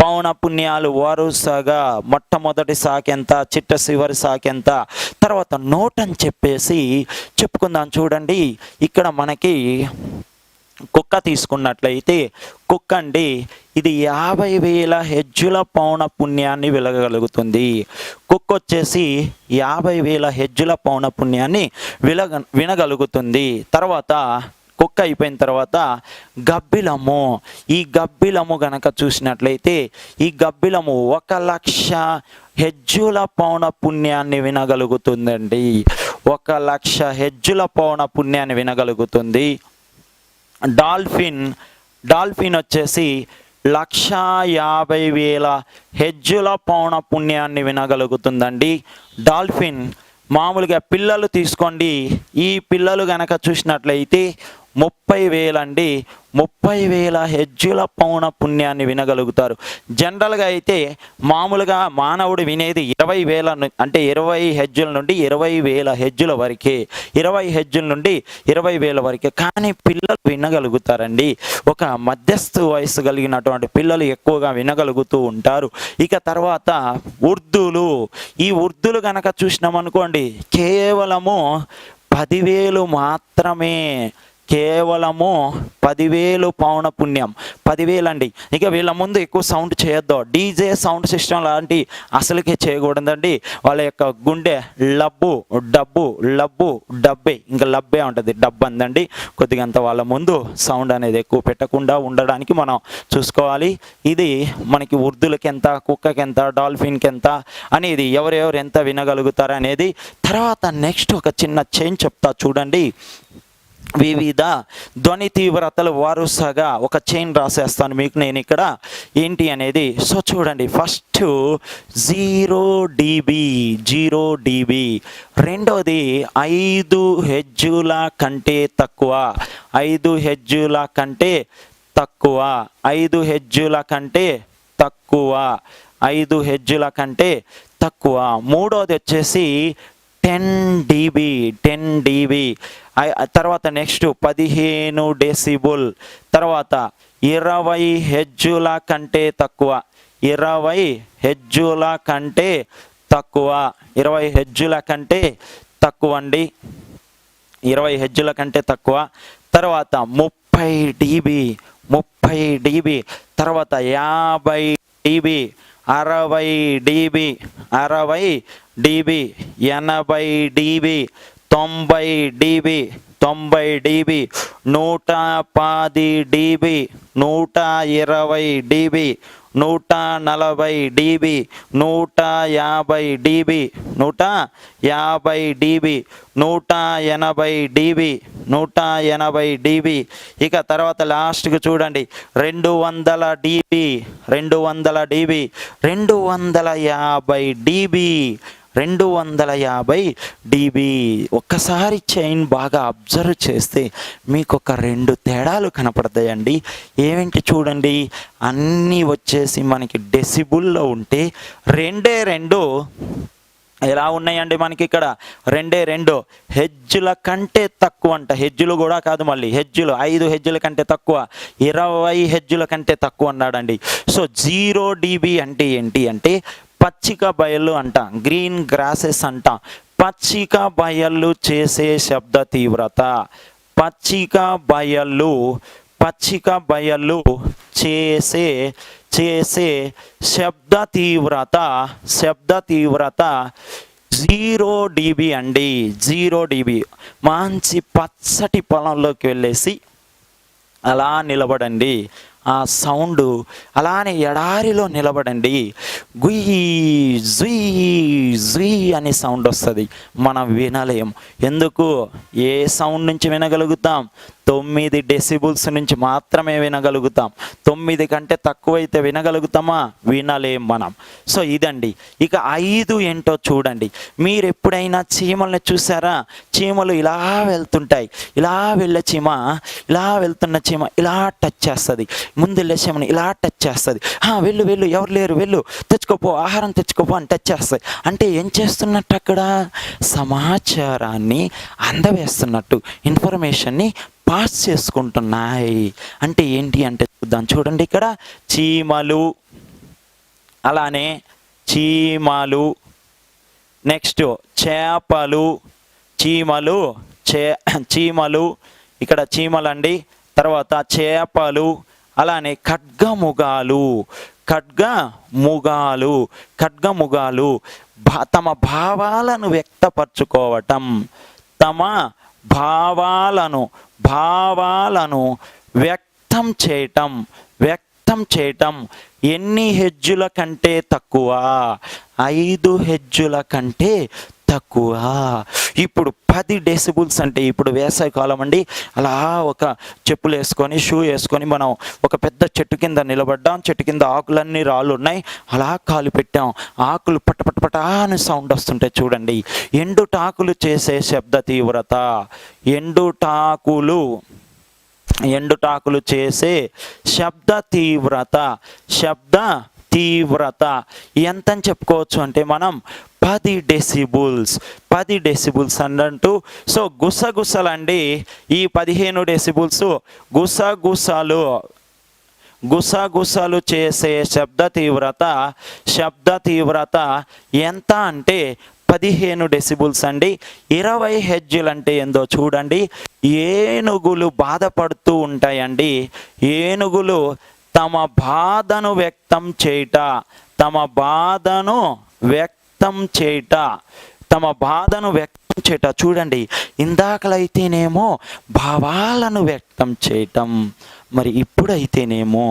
పౌన పుణ్యాలు వరుసగా. మొట్టమొదటి సాకెంత, చిట్ట చివరి సాకెంత, తర్వాత నోట్ అని చెప్పేసి చెప్పుకుందాం చూడండి. ఇక్కడ మనకి కుక్క తీసుకున్నట్లయితే కుక్క అండి ఇది 50,000 హెజ్జుల పౌన పుణ్యాన్ని వెలగలుగుతుంది. కుక్క వచ్చేసి 50,000 హెజ్జుల పౌన పుణ్యాన్ని వినగలుగుతుంది. తర్వాత కుక్క అయిపోయిన తర్వాత గబ్బిలము. ఈ గబ్బిలము గనక చూసినట్లయితే ఈ గబ్బిలము 1,00,000 హెజ్జుల పౌన పుణ్యాన్ని వినగలుగుతుందండి. 1,00,000 హెజ్జుల పౌన పుణ్యాన్ని వినగలుగుతుంది. డాల్ఫిన్ వచ్చేసి 1,50,000 హెజ్జుల పౌన పుణ్యాన్ని వినగలుగుతుందండి. డాల్ఫిన్ మామూలుగా పిల్లలు తీసుకోండి, ఈ పిల్లలు గనక చూసినట్లయితే 30,000 అండి. 30,000 హెజ్జుల పౌన పుణ్యాన్ని వినగలుగుతారు. జనరల్గా అయితే మామూలుగా మానవుడు వినేది 20,000 అంటే 20 హెజ్జుల నుండి 20,000 హెజ్జుల వరకే, 20 హెజ్జుల నుండి 20,000 వరకే. కానీ పిల్లలు వినగలుగుతారండి. ఒక మధ్యస్థ వయసు కలిగినటువంటి పిల్లలు ఎక్కువగా వినగలుగుతూ ఉంటారు. ఇక తర్వాత ఉర్దూలు. ఈ ఉర్దూలు కనుక చూసినామనుకోండి కేవలము 10,000 మాత్రమే. కేవలము 10,000 పౌన పుణ్యం, 10,000 అండి. ఇక వీళ్ళ ముందు ఎక్కువ సౌండ్ చేయొద్దు. డీజే సౌండ్ సిస్టమ్ లాంటి అసలుకే చేయకూడదండి. వాళ్ళ యొక్క గుండె లబ్బు డబ్బు లబ్బు డబ్బే, ఇంకా లబ్బే ఉంటుంది, డబ్బు అందండి. కొద్దిగా అంత వాళ్ళ ముందు సౌండ్ అనేది ఎక్కువ పెట్టకుండా ఉండడానికి మనం చూసుకోవాలి. ఇది మనకి ఉర్దూలకి ఎంత, కుక్కకి ఎంత, డాల్ఫిన్కి ఎంత అనేది ఎవరెవరు ఎంత వినగలుగుతారు అనేది. తర్వాత నెక్స్ట్ ఒక చిన్న చైన్ చెప్తా చూడండి. వివిధ ధ్వని తీవ్రతలు వరుసగా ఒక చైన్ రాసేస్తాను మీకు నేను ఇక్కడ ఏంటి అనేది. సో చూడండి, ఫస్ట్ 0 dB, 0 dB. రెండోది 5 హెజ్జుల కంటే తక్కువ, 5 హెజ్జుల కంటే తక్కువ, 5 హెజ్జుల కంటే తక్కువ, 5 హెజ్జుల కంటే తక్కువ. మూడోది వచ్చేసి 10 dB, 10 dB. తర్వాత నెక్స్ట్ 15 డెసిబుల్. తర్వాత 20 హెజ్జుల కంటే తక్కువ, 20 హెజ్జుల కంటే తక్కువ, 20 హెజ్జుల కంటే తక్కువ అండి, 20 హెజ్జుల కంటే తక్కువ. తర్వాత 30 dB, 30 dB. తర్వాత 50 dB, 60 dB, 60 dB, 80 dB, 90 dB, 90 dB, 110 dB, 120 dB, 140 dB, 150 dB, 150 dB, 180 dB, 180 dB. ఇక తర్వాత లాస్ట్కి చూడండి 200 dB, 200 dB, 250 dB, 250 dB. ఒక్కసారి చైన్ బాగా అబ్జర్వ్ చేస్తే మీకు ఒక 2 తేడాలు కనపడతాయండి. ఏమిటి చూడండి, అన్నీ వచ్చేసి మనకి డెసిబుల్లో ఉంటే 2 ఎలా ఉన్నాయండి మనకి ఇక్కడ 2 హెజ్జుల కంటే తక్కువ అంట. హెజ్జులు కూడా కాదు, మళ్ళీ హెజ్జులు 5 హెజ్జుల కంటే తక్కువ, 20 హెజ్జుల కంటే తక్కువ అన్నాడండి. సో 0 dB అంటే ఏంటి అంటే పచ్చిక బయళ్ళు అంట, గ్రీన్ గ్రాసెస్ అంట. పచ్చిక బయళ్ళు చేసే శబ్ద తీవ్రత, పచ్చిక బయళ్ళు చేసే శబ్ద తీవ్రత 0 dB అండి. 0 dB. మంచి పచ్చటి పొలంలోకి వెళ్ళేసి అలా నిలబడండి, ఆ సౌండ్ అలానే ఎడారిలో నిలబడండి, గుయ్యి జుయ్ అనే సౌండ్ వస్తుంది, మనం వినలేం. ఎందుకు? ఏ సౌండ్ నుంచి వినగలుగుతాం? 9 డెసిబుల్స్ నుంచి మాత్రమే వినగలుగుతాం. 9 కంటే తక్కువైతే వినగలుగుతామా? వినలేం మనం. సో ఇదండి. ఇక 5 ఏంటో చూడండి. మీరు ఎప్పుడైనా చీమల్ని చూసారా? చీమలు ఇలా వెళ్తుంటాయి, ఇలా వెళ్ళే చీమ, ఇలా వెళ్తున్న చీమ ఇలా టచ్ చేస్తుంది, ముందు వెళ్ళే చీమని ఇలా టచ్ చేస్తుంది. వెళ్ళు వెళ్ళు, ఎవరు లేరు, వెళ్ళు, తెచ్చుకోపో, ఆహారం తెచ్చుకోపో అని టచ్ చేస్తాయి. అంటే ఏం చేస్తున్నట్టు? అక్కడ సమాచారాన్ని అందవేస్తున్నట్టు, ఇన్ఫర్మేషన్ని పాస్ చేసుకుంటున్నాయి. అంటే ఏంటి అంటే చూద్దాం. చూడండి, ఇక్కడ చీమలు, అలానే చీమలు, నెక్స్ట్ చేపలు, చీమలు, ఇక్కడ చీమలండి, తర్వాత చేపలు, అలానే ఖడ్గముగాలు తమ భావాలను వ్యక్తపరచుకోవటం, తమ భావాలను వ్యక్తం చేయటం. ఎన్ని హెజ్జుల కంటే తక్కువ? 5 హెజ్జుల కంటే తక్కువ. ఇప్పుడు 10 డెసిబుల్స్ అంటే, ఇప్పుడు వేసవికాలం అండి, అలా ఒక చెప్పులు వేసుకొని, షూ వేసుకొని మనం ఒక పెద్ద చెట్టు కింద నిలబడ్డాం. చెట్టు కింద ఆకులన్నీ రాళ్ళు ఉన్నాయి, అలా కాలు పెట్టాం. ఆకులు పట్టపట్టపటా అని సౌండ్ వస్తుంటాయి చూడండి. ఎండుటాకులు చేసే శబ్ద తీవ్రత, ఎండుటాకులు చేసే శబ్ద తీవ్రత ఎంత అని చెప్పుకోవచ్చు అంటే మనం 10 డెసిబుల్స్ అన్నట్టు. సో గుసగుసలండి, ఈ 15 డెసిబుల్స్ గుసగుసలు చేసే శబ్ద తీవ్రత ఎంత అంటే 15 డెసిబుల్స్ అండి. 20 హెజ్జులు అంటే ఏందో చూడండి. ఏనుగులు బాధపడుతూ ఉంటాయండి. ఏనుగులు తమ బాధను వ్యక్తం చేయట చూడండి. ఇందాకలైతేనేమో భావాలను వ్యక్తం చేయటం, మరి ఇప్పుడైతేనేమో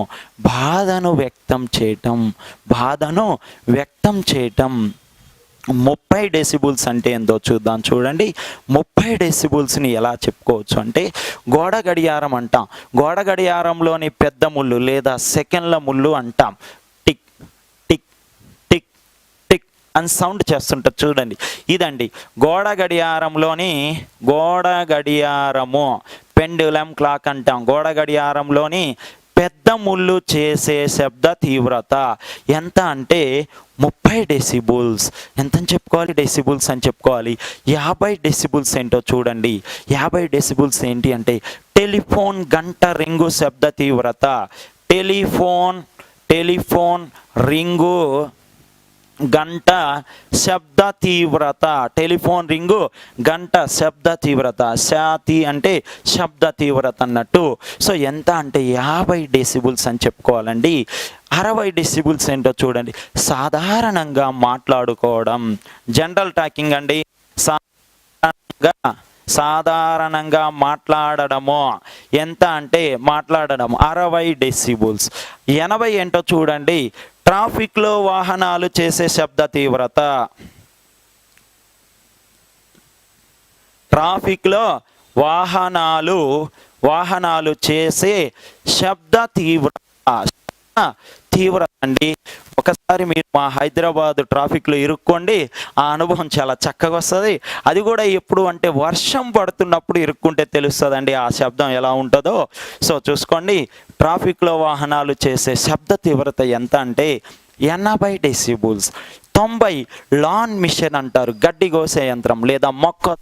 బాధను వ్యక్తం చేయటం. 30 డెసిబుల్స్ అంటే ఏందో చూద్దాం. చూడండి, 30 డెసిబుల్స్ని ఎలా చెప్పుకోవచ్చు అంటే గోడ గడియారం అంటాం. గోడ గడియారంలోని పెద్ద ముళ్ళు లేదా సెకండ్ల ముళ్ళు అంటాం. టిక్ టిక్ టిక్ టిక్ అని సౌండ్ చేస్తుంటారు చూడండి. ఇదండి గోడ గడియారము, పెండులం క్లాక్ అంటాం. గోడ గడియారంలోని పెద్ద ముళ్ళు చేసే శబ్ద తీవ్రత ఎంత అంటే 30 డెసిబుల్స్. ఎంత అని చెప్పుకోవాలి? డెసిబుల్స్ అని చెప్పుకోవాలి. 50 డెసిబుల్స్ ఏంటో చూడండి. 50 డెసిబుల్స్ ఏంటి అంటే టెలిఫోన్ గంట రింగు శబ్ద తీవ్రత. టెలిఫోన్ రింగు గంట శబ్ద తీవ్రత. టెలిఫోన్ రింగు గంట శబ్ద తీవ్రత. శాతి అంటే శబ్ద తీవ్రత అన్నట్టు. సో ఎంత అంటే 50 డెసిబుల్స్ అని చెప్పుకోవాలండి. 60 డెసిబుల్స్ ఏంటో చూడండి. సాధారణంగా మాట్లాడుకోవడం, జనరల్ టాకింగ్ అండి. సాధారణంగా మాట్లాడడము ఎంత అంటే మాట్లాడడం 60 డెసిబుల్స్. 80 ఏంటో చూడండి. ట్రాఫిక్లో వాహనాలు చేసే శబ్ద తీవ్రత. ట్రాఫిక్లో వాహనాలు చేసే శబ్ద తీవ్రత అండి. ఒకసారి మీరు మా హైదరాబాద్ ట్రాఫిక్లో ఇరుక్కోండి, ఆ అనుభవం చాలా చక్కగా వస్తుంది. అది కూడా ఎప్పుడు అంటే వర్షం పడుతున్నప్పుడు ఇరుక్కుంటే తెలుస్తుందండి ఆ శబ్దం ఎలా ఉంటుందో. సో చూసుకోండి, ట్రాఫిక్లో వాహనాలు చేసే శబ్ద తీవ్రత ఎంత అంటే 80 డెసిబుల్స్. 90 లాన్ మిషన్ అంటారు, గడ్డి కోసే యంత్రం లేదా మొక్క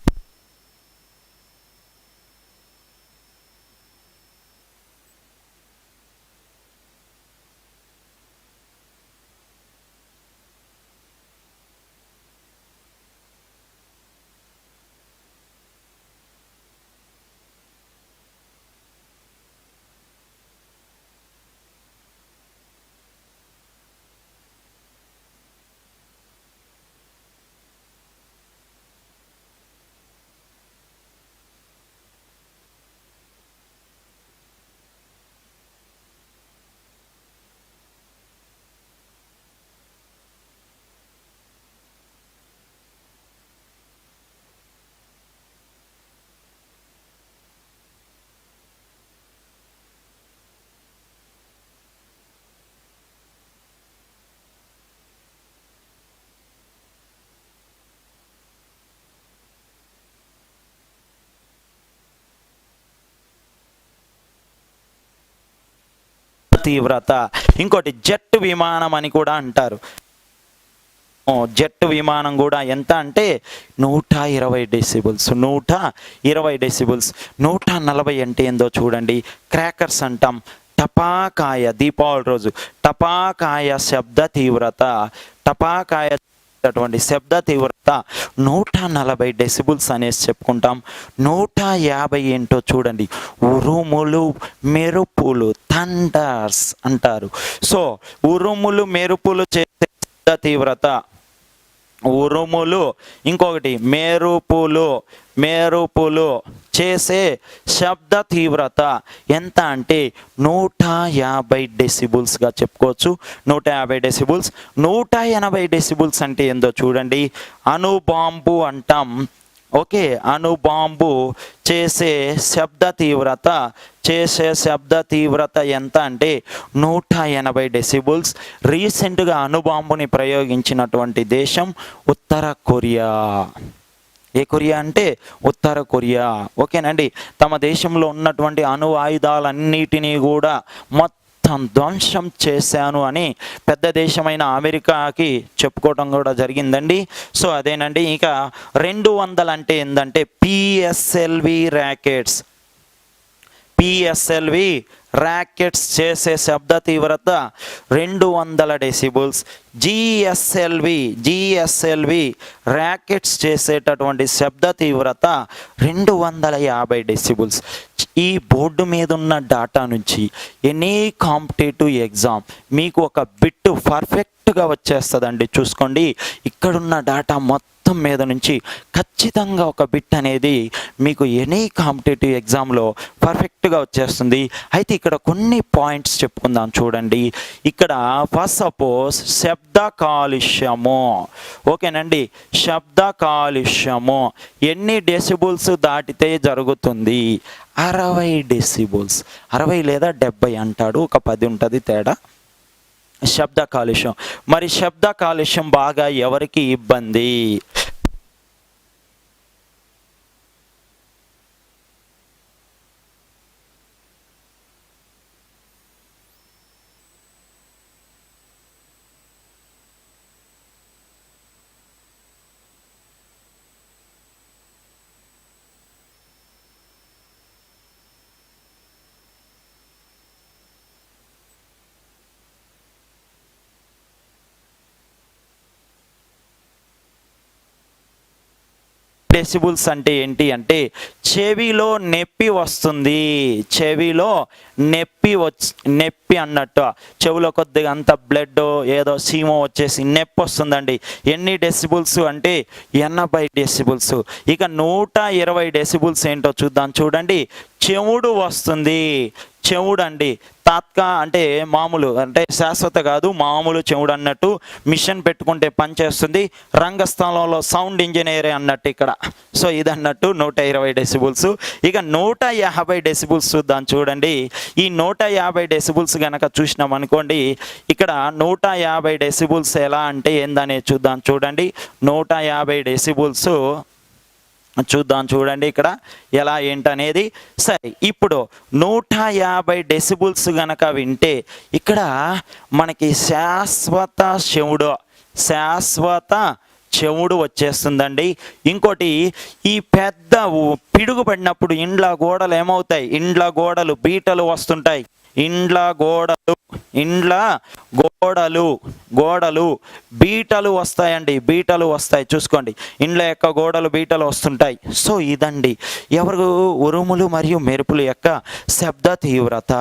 తీవ్రత. ఇంకోటి జెట్ విమానం అని కూడా అంటారు. జెట్ విమానం కూడా ఎంత అంటే 120 డెసిబుల్స్. 120 డెసిబుల్స్. 140 అంటే ఏందో చూడండి. క్రాకర్స్ అంటాం. టపాకాయ, దీపావళి రోజు టపాకాయ శబ్ద తీవ్రత. టపాకాయ అటువంటి శబ్ద తీవ్రత 140 డెసిబుల్స్ అనేసి చెప్పుకుంటాం. 150 ఏంటో చూడండి. ఉరుములు మెరుపులు, థండర్స్ అంటారు. సో ఉరుములు మెరుపులు చేసే శబ్ద తీవ్రత, ఉరుములు, ఇంకొకటి మెరుపులు చేసే శబ్ద తీవ్రత ఎంత అంటే 150 డెసిబుల్స్గా చెప్పుకోవచ్చు. 150 డెసిబుల్స్. 180 డెసిబుల్స్ అంటే ఏందో చూడండి. అణుబాంబు అంటాం. ఓకే, అణుబాంబు చేసే శబ్ద తీవ్రత ఎంత అంటే 180 డెసిబుల్స్. రీసెంట్గా అణుబాంబుని ప్రయోగించినటువంటి దేశం ఉత్తర కొరియా. ఏ కొరియా అంటే ఉత్తర కొరియా. ఓకేనండి. తమ దేశంలో ఉన్నటువంటి అణు ఆయుధాలన్నిటినీ కూడా ధ్వంసం చేశాను అని పెద్ద దేశమైన అమెరికాకి చెప్పుకోవడం కూడా జరిగిందండి. సో అదేనండి. ఇక 200 అంటే ఏంటంటే పిఎస్ఎల్వి ర్యాకెట్స్ చేసే శబ్ద తీవ్రత 200 డెసిబుల్స్. జిఎస్ఎల్వి ర్యాకెట్స్ చేసేటటువంటి శబ్ద తీవ్రత 250 డెసిబుల్స్. ఈ బోర్డు మీద ఉన్న డాటా నుంచి ఎనీ కాంపిటేటివ్ ఎగ్జామ్ మీకు ఒక బిట్ పర్ఫెక్ట్గా వచ్చేస్తుందండి. చూసుకోండి, ఇక్కడున్న డాటా మొత్తం మీద నుంచి ఖచ్చితంగా ఒక బిట్ అనేది మీకు ఎనీ కాంపిటేటివ్ ఎగ్జామ్లో పర్ఫెక్ట్గా వచ్చేస్తుంది. అయితే ఇక్కడ కొన్ని పాయింట్స్ చెప్పుకుందాం చూడండి. ఇక్కడ ఫస్ట్ సపోజ్ శబ్ద కాలుష్యము. ఓకేనండి, శబ్ద కాలుష్యము ఎన్ని డెసిబుల్స్ దాటితే జరుగుతుంది? 60 డెసిబుల్స్. 60 లేదా 70 అంటాడు, ఒక 10 ఉంటుంది తేడా. శబ్ద కాలుష్యం. మరి శబ్ద కాలుష్యం బాగా ఎవరికి ఇబ్బంది? డెసిబుల్స్ అంటే ఏంటి అంటే చెవిలో నొప్పి వస్తుంది, చెవిలో నొప్పి అన్నట్టు, చెవిలో కొద్దిగా అంత బ్లడ్ ఏదో సీమో వచ్చేసి నొప్పి వస్తుందండి. ఎన్ని డెసిబుల్స్ అంటే 80 డెసిబుల్స్. ఇక 120 డెసిబుల్స్ ఏంటో చూద్దాం. చూడండి, చెవుడు వస్తుంది. చెవుడు అండి అంటే మామూలు అంటే శాశ్వత కాదు, మామూలు చెవుడు అన్నట్టు, మిషన్ పెట్టుకుంటే పనిచేస్తుంది, రంగస్థలంలో సౌండ్ ఇంజనీరే అన్నట్టు ఇక్కడ. సో ఇది అన్నట్టు 120 డెసిబుల్స్. ఇక 150 డెసిబుల్స్ చూద్దాం. చూడండి, ఈ 150 డెసిబుల్స్ కనుక చూసినాం అనుకోండి, ఇక్కడ 150 డెసిబుల్స్ ఎలా అంటే ఏందనేది చూద్దాం. చూడండి, 150 డెసిబుల్స్ చూద్దాం. చూడండి ఇక్కడ ఎలా ఏంటనేది. సరే, ఇప్పుడు 150 డెసిబుల్స్ గనక వింటే ఇక్కడ మనకి శాశ్వత చెవుడు వచ్చేస్తుందండి. ఇంకోటి, ఈ పెద్ద పిడుగు పడినప్పుడు ఇండ్ల గోడలు ఏమవుతాయి, ఇండ్ల గోడలు బీటలు వస్తుంటాయి. ఇండ్ల గోడలు బీటలు వస్తాయండి, బీటలు వస్తాయి. చూసుకోండి, ఇండ్ల యొక్క గోడలు బీటలు వస్తుంటాయి. సో ఇదండి ఎవరు ఉరుములు మరియు మెరుపుల యొక్క శబ్ద తీవ్రత.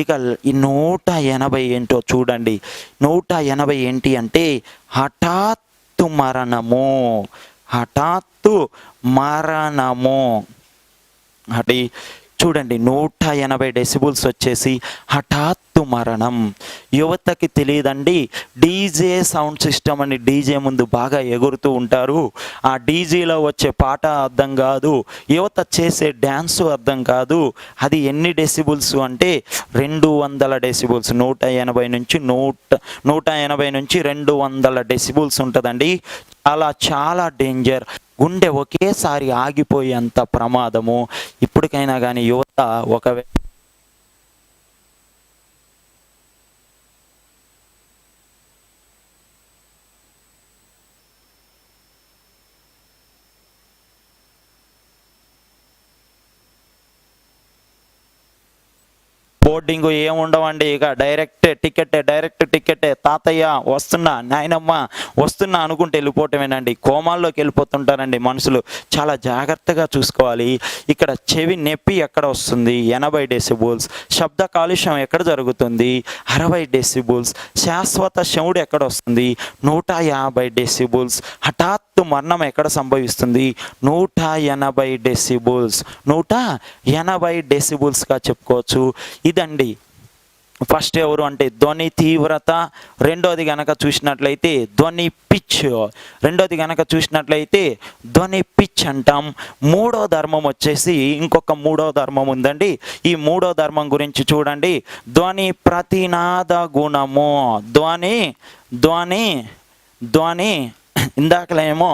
ఇక ఈ 180 ఏంటో చూడండి. 180 ఏంటి అంటే హఠాత్తు మరణము. అది చూడండి, 180 డెసిబుల్స్ వచ్చేసి హఠాత్తు మరణం. యువతకి తెలియదండి, డీజే సౌండ్ సిస్టమ్ అని డీజే ముందు బాగా ఎగురుతూ ఉంటారు. ఆ డీజేలో వచ్చే పాట అర్థం కాదు, యువత చేసే డ్యాన్సు అర్థం కాదు. అది ఎన్ని డెసిబుల్స్ అంటే 200 డెసిబుల్స్. 180 నుంచి 200 డెసిబుల్స్ ఉంటుందండి. చాలా డేంజర్. గుండె ఒకేసారి ఆగిపోయేంత ప్రమాదము. ఇప్పటికైనా కానీ యువత ఒకవేళ బోర్డింగ్ ఏముండవండి, ఇక డైరెక్ట్ టికెటే. తాతయ్య వస్తున్నా, నాయనమ్మ వస్తున్నా అనుకుంటే వెళ్ళిపోవటమేనండి. కోమాల్లోకి వెళ్ళిపోతుంటారండి మనుషులు. చాలా జాగ్రత్తగా చూసుకోవాలి. ఇక్కడ చెవి నొప్పి ఎక్కడ వస్తుంది, 80 డెసిబుల్స్. శబ్ద కాలుష్యం ఎక్కడ జరుగుతుంది, 60 డెసిబుల్స్. శాశ్వత శవుడు ఎక్కడ వస్తుంది, 150 డెసిబుల్స్. హఠాత్తు మరణం ఎక్కడ సంభవిస్తుంది, 180 డెసిబుల్స్. 180 డెసిబుల్స్గా చెప్పుకోవచ్చు. ఇదండి ఫస్ట్ ఎవరు అంటే ధ్వని తీవ్రత. రెండోది గనక చూసినట్లయితే ధ్వని పిచ్. ధ్వని పిచ్ అంటాం. మూడో ధర్మం వచ్చేసి ఇంకొక మూడో ధర్మం ఉందండి. ఈ మూడో ధర్మం గురించి చూడండి, ధ్వని ప్రతినాద గుణము. ధ్వని ఇందాకలేమో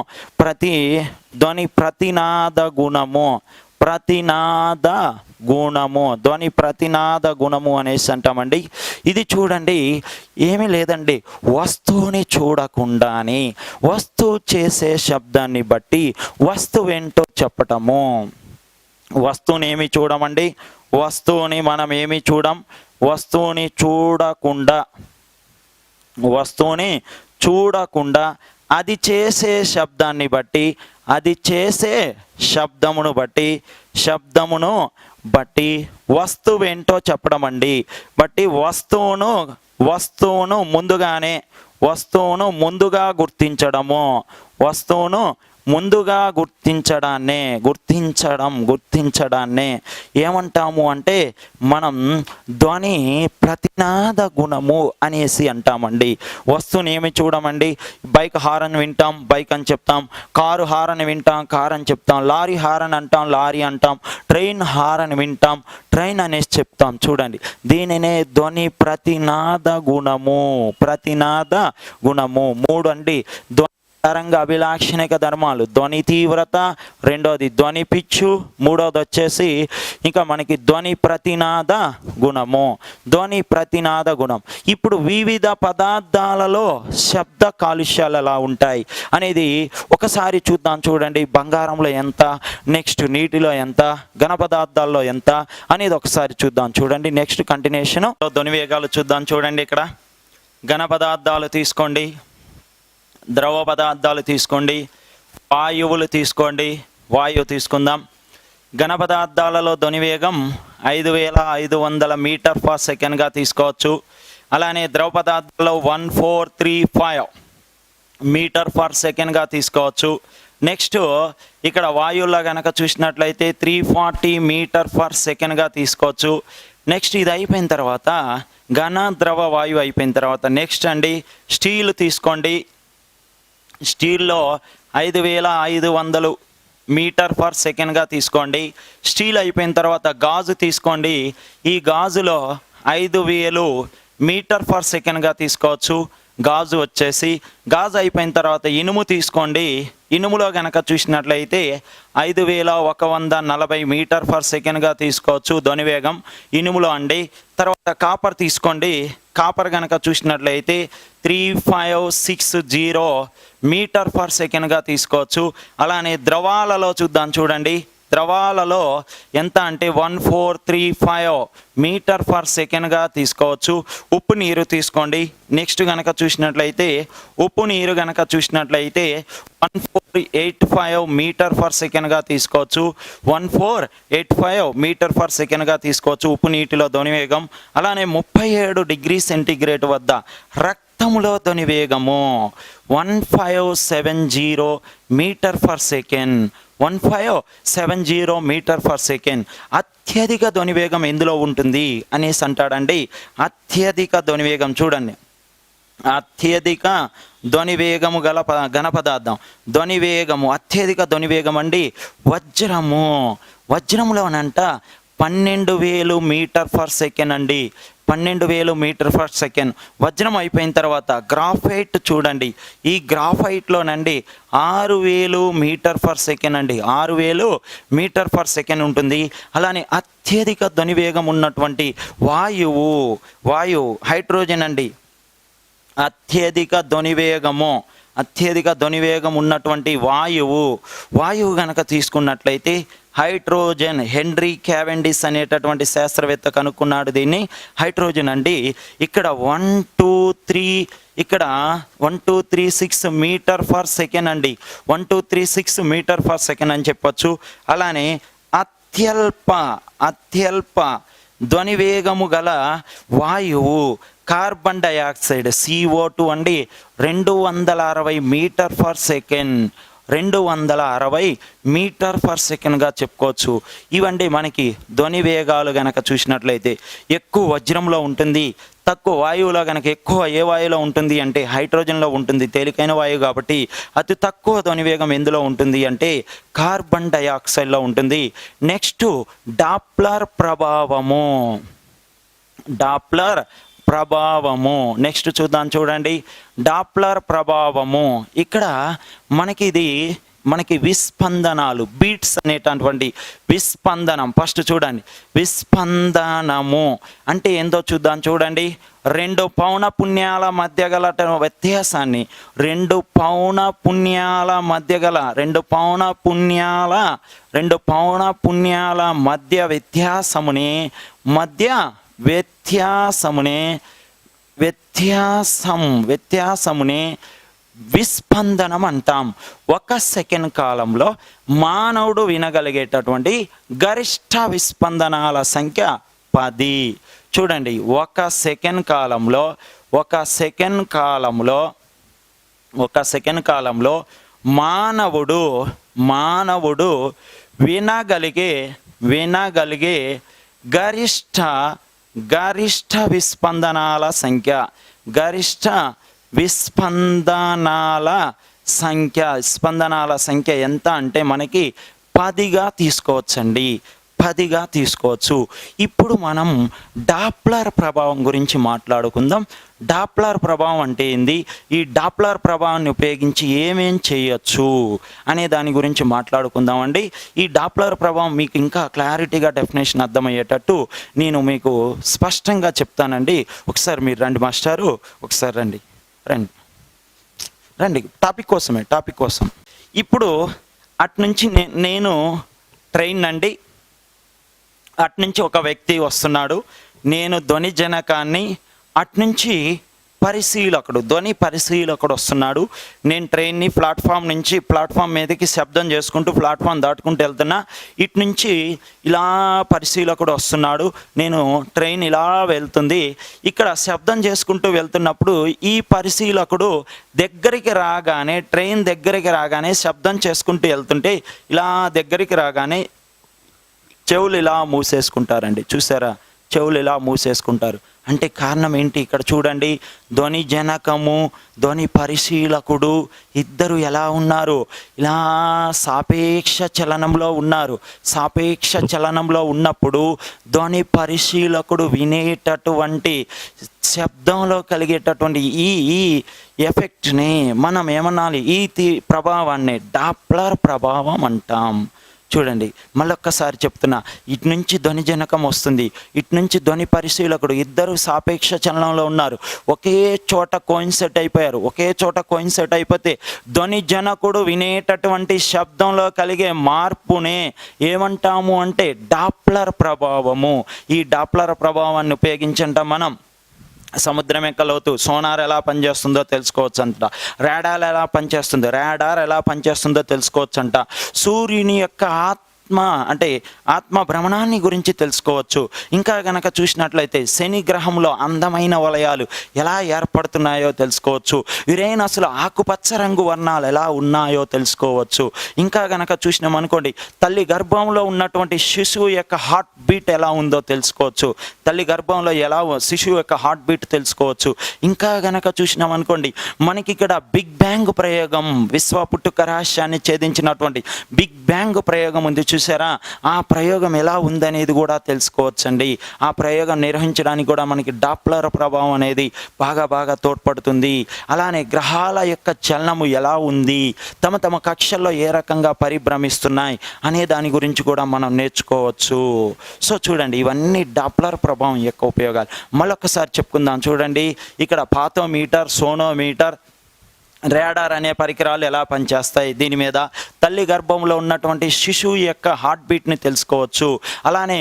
ధ్వని ప్రతినాద గుణము అనేసి అంటామండి. ఇది చూడండి, ఏమీ లేదండి, వస్తువుని చూడకుండానే వస్తువు చేసే శబ్దాన్ని బట్టి వస్తువు ఏంటో చెప్పటము. వస్తువుని ఏమి చూడమండి, వస్తువుని మనం ఏమి చూడం, వస్తువుని చూడకుండా అది చేసే శబ్దాన్ని బట్టి, అది చేసే శబ్దమును బట్టి వస్తువు ఏంటో చెప్పడం అండి. బట్టి వస్తువును ముందుగా గుర్తించడాన్నే ఏమంటాము అంటే మనం ధ్వని ప్రతినాద గుణము అనేసి అంటామండి. వస్తువుని ఏమి చూడమండి, బైక్ హారన్ వింటాం, బైక్ అని చెప్తాం. కారు హారన్ వింటాం, కార్ అని చెప్తాం. లారీ హారన్ అంటాం, లారీ అంటాం. ట్రైన్ హారన్ వింటాం, ట్రైన్ అనేసి చెప్తాం. చూడండి, దీనినే ధ్వని ప్రతినాద గుణము. మూడు అండి తరంగ అభిలాక్షణిక ధర్మాలు. ధ్వని తీవ్రత, రెండోది ధ్వని పిచ్చు, మూడోది వచ్చేసి ఇంకా మనకి ధ్వని ప్రతినాద గుణం. ఇప్పుడు వివిధ పదార్థాలలో శబ్ద కాలుష్యాలు ఎలా ఉంటాయి అనేది ఒకసారి చూద్దాం. చూడండి, బంగారంలో ఎంత, నెక్స్ట్ నీటిలో ఎంత, ఘన పదార్థాల్లో ఎంత అనేది ఒకసారి చూద్దాం. చూడండి, నెక్స్ట్ కంటిన్యూషన్ ధ్వని వేగాలు చూద్దాం. చూడండి, ఇక్కడ ఘన పదార్థాలు తీసుకోండి, ద్రవ పదార్థాలు తీసుకోండి, వాయువులు తీసుకోండి, వాయువు తీసుకుందాం. ఘన పదార్థాలలో ధ్వని వేగం 5500 మీటర్ పర్ సెకండ్గా తీసుకోవచ్చు. అలానే ద్రవ పదార్థాలలో 1435 మీటర్ పర్ సెకండ్గా తీసుకోవచ్చు. నెక్స్ట్ ఇక్కడ వాయువులో కనుక చూసినట్లయితే 340 మీటర్ పర్ సెకండ్గా తీసుకోవచ్చు. నెక్స్ట్ ఇది అయిపోయిన తర్వాత ఘన ద్రవ వాయువు అయిపోయిన తర్వాత నెక్స్ట్ అండి స్టీల్ తీసుకోండి. స్టీల్లో 5500 మీటర్ పర్ సెకండ్గా తీసుకోండి. స్టీల్ అయిపోయిన తర్వాత గాజు తీసుకోండి. ఈ గాజులో 5000 మీటర్ పర్ సెకండ్గా తీసుకోవచ్చు. గాజు వచ్చేసి గాజు అయిపోయిన తర్వాత ఇనుము తీసుకోండి. ఇనుములో కనుక చూసినట్లయితే 5140 మీటర్ పర్ సెకండ్గా తీసుకోవచ్చు ధ్వని వేగం ఇనుములో అండి. తర్వాత కాపర్ తీసుకోండి. కాపర్ కనుక చూసినట్లయితే 3560 మీటర్ పర్ సెకండ్గా తీసుకోవచ్చు. అలానే ద్రవాలలో చూద్దాం చూడండి. ద్రవాలలో ఎంత అంటే 1435 మీటర్ పర్ సెకండ్గా తీసుకోవచ్చు. ఉప్పు నీరు తీసుకోండి. నెక్స్ట్ కనుక చూసినట్లయితే ఉప్పు నీరు కనుక చూసినట్లయితే 1485 మీటర్ పర్ సెకండ్గా తీసుకోవచ్చు. 1485 మీటర్ పర్ సెకండ్గా తీసుకోవచ్చు ఉప్పు నీటిలో ధ్వని వేగం. అలానే 37 డిగ్రీ సెంటీగ్రేడ్ వద్ద రక్తములో ధ్వని వేగము 1570 meter per second. 1570 meter per second. అత్యధిక ధ్వని వేగం ఎందులో ఉంటుంది అనేసి అంటాడండి. అత్యధిక ధ్వని వేగం చూడండి. అత్యధిక ధ్వని వేగము గల ఘన పదార్థం ధ్వని వేగము అత్యధిక ధ్వని వేగం అండి వజ్రము. వజ్రములోనంట 12000 మీటర్ పర్ సెకండ్ అండి. 12000 మీటర్ పర్ సెకండ్. వజ్రం అయిపోయిన తర్వాత గ్రాఫైట్ చూడండి. ఈ గ్రాఫైట్లోనండి 6000 మీటర్ పర్ సెకండ్ అండి. 6000 మీటర్ పర్ సెకండ్ ఉంటుంది. అలానే అత్యధిక ధ్వని వేగం ఉన్నటువంటి వాయువు హైడ్రోజన్ అండి. అత్యధిక ధ్వని వేగం ఉన్నటువంటి వాయువు గనక తీసుకున్నట్లయితే హైడ్రోజన్. హెన్రీ క్యావెండిష్ అనేటటువంటి శాస్త్రవేత్త కనుక్కున్నాడు దీన్ని. హైడ్రోజన్ అండి. ఇక్కడ 1236 మీటర్ పర్ సెకండ్ అండి. 1236 మీటర్ పర్ సెకండ్ అని చెప్పొచ్చు. అలానే అత్యల్ప ధ్వని వేగము గల వాయువు కార్బన్ డయాక్సైడ్ CO2 అండి. 260 metre per second. 260 metre per సెకండ్గా చెప్పుకోవచ్చు. ఇవండి మనకి ధ్వని వేగాలు గనక చూసినట్లయితే ఎక్కువ వజ్రంలో ఉంటుంది. తక్కువ వాయువులో కనుక ఎక్కువ ఏ వాయువులో ఉంటుంది అంటే హైడ్రోజన్లో ఉంటుంది. తేలికైన వాయువు కాబట్టి. అతి తక్కువ ధ్వని వేగం ఎందులో ఉంటుంది అంటే కార్బన్ డయాక్సైడ్లో ఉంటుంది. నెక్స్ట్ డాప్లర్ ప్రభావము నెక్స్ట్ చూద్దాం చూడండి. డాప్లర్ ప్రభావము ఇక్కడ మనకి విస్పందనాలు బీట్స్ అనేటటువంటి విస్పందనం. ఫస్ట్ చూడండి విస్పందనము అంటే ఏందో చూద్దాం చూడండి. 2 పౌనఃపున్యాల మధ్య గల వ్యత్యాసాన్ని 2 పౌనఃపున్యాల మధ్య వ్యత్యాసమునే విస్పందనం అంటాం. 1 సెకండ్ కాలంలో మానవుడు వినగలిగేటటువంటి గరిష్ట విస్పందనాల సంఖ్య 10. చూడండి 1 సెకండ్ కాలంలో మానవుడు వినగలిగే గరిష్ట విస్పందనాల సంఖ్య ఎంత అంటే మనకి 10గా తీసుకోవచ్చండి. 10గా తీసుకోవచ్చు. ఇప్పుడు మనం డాప్లర్ ప్రభావం గురించి మాట్లాడుకుందాం. డాప్లర్ ప్రభావం అంటే ఏంది, ఈ డాప్లర్ ప్రభావాన్ని ఉపయోగించి ఏమేం చేయొచ్చు అనే దాని గురించి మాట్లాడుకుందామండి. ఈ డాప్లర్ ప్రభావం మీకు ఇంకా క్లారిటీగా డెఫినేషన్ అర్థమయ్యేటట్టు నేను మీకు స్పష్టంగా చెప్తానండి. ఒకసారి మీరు రండి మాస్టారు, ఒకసారి రండి. టాపిక్ కోసం ఇప్పుడు అట్నుంచి నేను ట్రైన్ అండి. అట్నుంచి ఒక వ్యక్తి వస్తున్నాడు. నేను ధ్వని జనకాన్ని అట్నుంచి ధ్వని పరిశీలకుడు వస్తున్నాడు. నేను ట్రైన్ని ప్లాట్ఫామ్ మీదకి శబ్దం చేసుకుంటూ ప్లాట్ఫామ్ దాటుకుంటూ వెళ్తున్నా. ఇటు నుంచి ఇలా పరిశీలకుడు వస్తున్నాడు. నేను ట్రైన్ ఇలా వెళ్తుంది. ఇక్కడ శబ్దం చేసుకుంటూ వెళ్తున్నప్పుడు ఈ పరిశీలకుడు ట్రైన్ దగ్గరికి రాగానే శబ్దం చేసుకుంటూ వెళ్తుంటే ఇలా దగ్గరికి రాగానే చెవులు ఇలా మూసేసుకుంటారండి. చూసారా, చెవులు ఇలా మూసేసుకుంటారు. అంటే కారణం ఏంటి? ఇక్కడ చూడండి, ధ్వని జనకము, ధ్వని పరిశీలకుడు ఇద్దరు ఎలా ఉన్నారు? ఇలా సాపేక్ష చలనంలో ఉన్నారు. సాపేక్ష చలనంలో ఉన్నప్పుడు ధ్వని పరిశీలకుడు వినేటటువంటి శబ్దంలో కలిగేటటువంటి ఈ ఎఫెక్ట్ని మనం ఏమనాలి? ఈ ప్రభావాన్ని డాప్లర్ ప్రభావం అంటాం. చూడండి, మళ్ళొక్కసారి చెప్తున్నా, ఇటు నుంచి ధ్వని జనకం వస్తుంది, ఇటు నుంచి ధ్వని పరిశీలకుడు, ఇద్దరు సాపేక్ష చలనంలో ఉన్నారు. ఒకే చోట కోయిన్సెట్ అయిపోతే ధ్వని జనకుడు వినేటటువంటి శబ్దంలో కలిగే మార్పునే ఏమంటాము అంటే డాప్లర్ ప్రభావము. ఈ డాప్లర్ ప్రభావాన్ని ఉపయోగించంట మనం సముద్రం యొక్క లోతు సోనార్ ఎలా పనిచేస్తుందో తెలుసుకోవచ్చు అంట. రాడార్ ఎలా పనిచేస్తుందో తెలుసుకోవచ్చు అంట. సూర్యుని యొక్క ఆత్మ భ్రమణాన్ని గురించి తెలుసుకోవచ్చు. ఇంకా గనక చూసినట్లయితే శని గ్రహంలో అందమైన వలయాలు ఎలా ఏర్పడుతున్నాయో తెలుసుకోవచ్చు. యురేనస్లో ఆకుపచ్చ రంగు వర్ణాలు ఎలా ఉన్నాయో తెలుసుకోవచ్చు. ఇంకా గనక చూసినామనుకోండి, తల్లి గర్భంలో ఉన్నటువంటి శిశువు యొక్క హార్ట్ బీట్ ఎలా ఉందో తెలుసుకోవచ్చు. తల్లి గర్భంలో శిశువు యొక్క హార్ట్ బీట్ తెలుసుకోవచ్చు. ఇంకా గనక చూసినామనుకోండి, మనకి ఇక్కడ బిగ్ బ్యాంగ్ ప్రయోగం, విశ్వ పుట్టుక రహస్యాన్ని ఛేదించినటువంటి బిగ్ బ్యాంగ్ ప్రయోగం ఉంది. చూసారా, ఆ ప్రయోగం ఎలా ఉందనేది కూడా తెలుసుకోవచ్చండి. ఆ ప్రయోగం నిర్వహించడానికి కూడా మనకి డాప్లర్ ప్రభావం అనేది బాగా తోడ్పడుతుంది. అలానే గ్రహాల యొక్క చలనము ఎలా ఉంది, తమ కక్షల్లో ఏ రకంగా పరిభ్రమిస్తున్నాయి అనే దాని గురించి కూడా మనం నేర్చుకోవచ్చు. సో చూడండి, ఇవన్నీ డాప్లర్ ప్రభావం యొక్క ఉపయోగాలు. మళ్ళొకసారి చెప్పుకుందాం. చూడండి, ఇక్కడ పాథోమీటర్, సోనోమీటర్, రాడార్ అనే పరికరాలు ఎలా పనిచేస్తాయి, దీని మీద తల్లి గర్భంలో ఉన్నటువంటి శిశువు యొక్క హార్ట్ బీట్ని తెలుసుకోవచ్చు. అలానే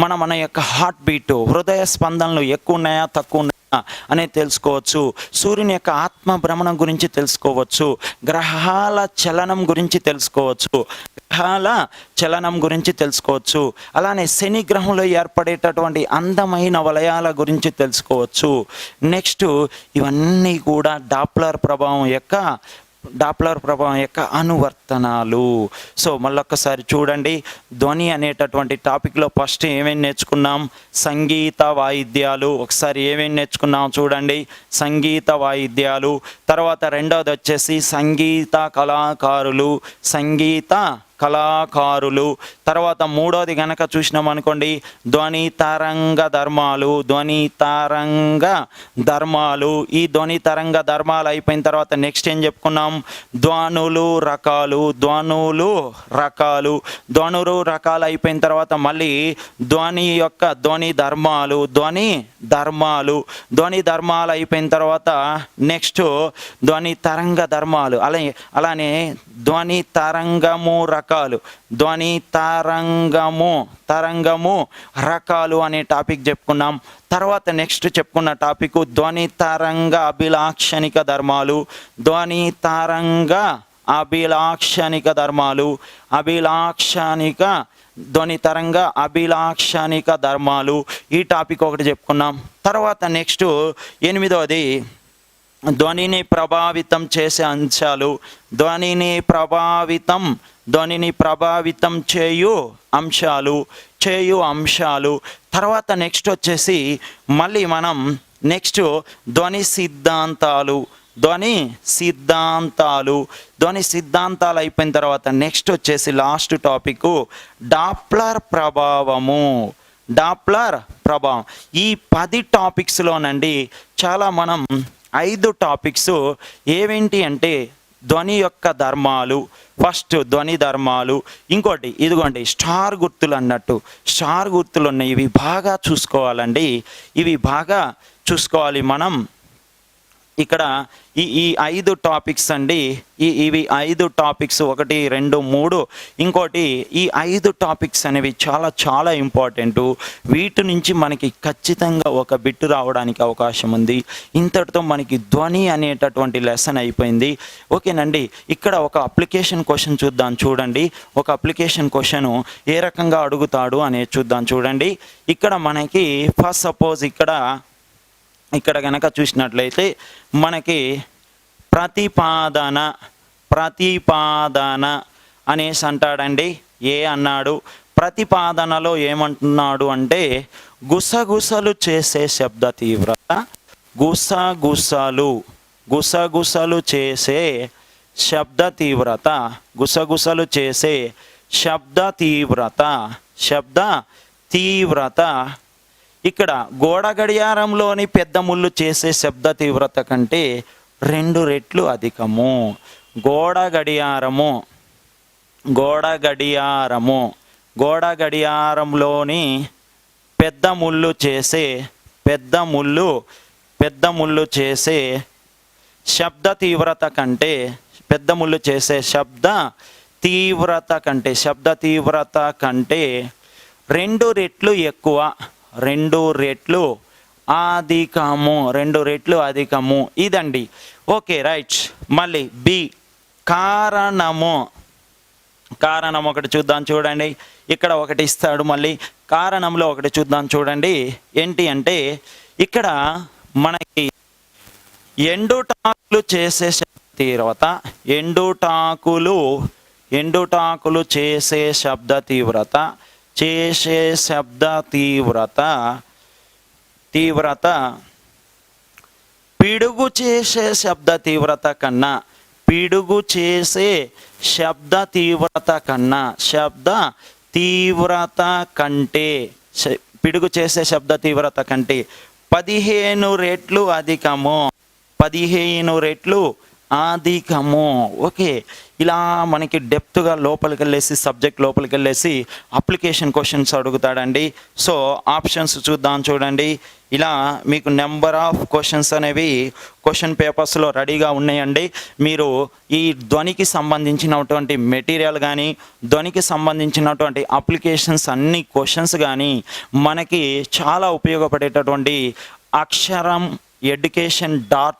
మన యొక్క హార్ట్ బీట్, హృదయ స్పందనలు ఎక్కువ ఉన్నాయా తక్కువ ఉన్నాయా అనేది తెలుసుకోవచ్చు. సూర్యుని యొక్క ఆత్మ భ్రమణం గురించి తెలుసుకోవచ్చు. గ్రహాల చలనం గురించి తెలుసుకోవచ్చు. అలానే శని గ్రహంలో ఏర్పడేటటువంటి అందమైన వలయాల గురించి తెలుసుకోవచ్చు. నెక్స్ట్ ఇవన్నీ కూడా డాప్లర్ ప్రభావం యొక్క అనువర్తనాలు. సో మళ్ళొక్కసారి చూడండి, ధ్వని అనేటటువంటి టాపిక్లో ఫస్ట్ ఏమేమి నేర్చుకున్నాం? సంగీత వాయిద్యాలు. ఒకసారి ఏమేమి నేర్చుకున్నాం చూడండి, సంగీత వాయిద్యాలు. తర్వాత రెండవది వచ్చేసి సంగీత కళాకారులు. తర్వాత మూడోది గనక చూసినాం అనుకోండి, ధ్వని తరంగ ధర్మాలు. ఈ ధ్వని తరంగ ధర్మాలు అయిపోయిన తర్వాత నెక్స్ట్ ఏం చెప్పుకున్నాం? ధ్వనులు రకాలు అయిపోయిన తర్వాత మళ్ళీ ధ్వని ధర్మాలు అయిపోయిన తర్వాత నెక్స్ట్ ధ్వని తరంగ ధర్మాలు. అలానే ధ్వని తరంగము రకాలు అనే టాపిక్ చెప్పుకున్నాం. తర్వాత నెక్స్ట్ చెప్పుకున్న టాపిక్ ధ్వని తరంగ అభిలాక్షణిక ధర్మాలు. ధ్వని తరంగ అభిలాక్షణిక ధర్మాలు, ఈ టాపిక్ ఒకటి చెప్పుకున్నాం. తర్వాత నెక్స్ట్ 8వది ధ్వనిని ప్రభావితం చేసే అంశాలు, ధ్వనిని ప్రభావితం చేయు అంశాలు. తర్వాత నెక్స్ట్ వచ్చేసి మళ్ళీ మనం ధ్వని సిద్ధాంతాలు అయిపోయిన తర్వాత నెక్స్ట్ వచ్చేసి లాస్ట్ టాపిక్ డాప్లర్ ప్రభావం. ఈ 10 టాపిక్స్లోనండి చాలా మనం 5 టాపిక్స్ ఏవేంటి అంటే ధ్వని యొక్క ధర్మాలు. ఫస్ట్ ధ్వని ధర్మాలు. ఇంకోటి ఇదిగోండి స్టార్ గుర్తులు అన్నట్టు, స్టార్ గుర్తులు ఉన్నాయి. ఇవి బాగా చూసుకోవాలండి, ఇవి బాగా చూసుకోవాలి మనం. ఇక్కడ ఈ 5 టాపిక్స్ అండి, ఇవి 5 టాపిక్స్, 1 2 3, ఇంకోటి ఈ 5 టాపిక్స్ అనేవి చాలా చాలా ఇంపార్టెంట్. వీటి నుంచి మనకి ఖచ్చితంగా ఒక బిట్ రావడానికి అవకాశం ఉంది. ఇంతటితో మనకి ధ్వని అనేటటువంటి లెసన్ అయిపోయింది. ఓకేనండి. ఇక్కడ ఒక అప్లికేషన్ క్వశ్చన్ చూద్దాం చూడండి. ఒక అప్లికేషన్ క్వశ్చన్ ఏ రకంగా అడుగుతాడు అనేది చూద్దాం చూడండి. ఇక్కడ మనకి ఫస్ట్ సపోజ్ ఇక్కడ కనుక చూసినట్లయితే మనకి ప్రతిపాదన అనేసి అంటాడండి. ఏ అన్నాడు, ప్రతిపాదనలో ఏమంటున్నాడు అంటే గుసగుసలు చేసే శబ్ద తీవ్రత, గుసగుసలు చేసే శబ్ద తీవ్రత ఇక్కడ గోడ గడియారంలోని పెద్ద ముళ్ళు చేసే శబ్ద తీవ్రత కంటే 2 రెట్లు అధికము. గోడ గడియారంలోని పెద్ద ముళ్ళు చేసే శబ్ద తీవ్రత కంటే 2 రెట్లు ఎక్కువ, 2 రెట్లు అధికము. ఇదండి. Okay, right. మళ్ళీ బి కారణము ఒకటి చూద్దాం చూడండి. ఇక్కడ ఒకటి ఇస్తాడు, మళ్ళీ కారణంలో ఒకటి చూద్దాం చూడండి. ఏంటి అంటే ఇక్కడ మనకి ఎండుటాకులు చేసే తీవ్రత, ఎండుటాకులు చేసే శబ్ద తీవ్రత పిడుగు చేసే శబ్ద తీవ్రత కన్నా పిడుగు చేసే శబ్ద తీవ్రత కంటే 15 రెట్లు అధికము. 15 రెట్లు అధికము. ఓకే, ఇలా మనకి డెప్త్గా సబ్జెక్ట్ లోపలికి వెళ్ళేసి అప్లికేషన్ క్వశ్చన్స్ అడుగుతాడండి. సో ఆప్షన్స్ చూద్దాం చూడండి. ఇలా మీకు నెంబర్ ఆఫ్ క్వశ్చన్స్ అనేవి క్వశ్చన్ పేపర్స్లో రెడీగా ఉన్నాయండి. మీరు ఈ ధ్వనికి సంబంధించినటువంటి మెటీరియల్ కానీ, ధ్వనికి సంబంధించినటువంటి అప్లికేషన్స్ అన్ని క్వశ్చన్స్ కానీ మనకి చాలా ఉపయోగపడేటటువంటి అక్షరం education.com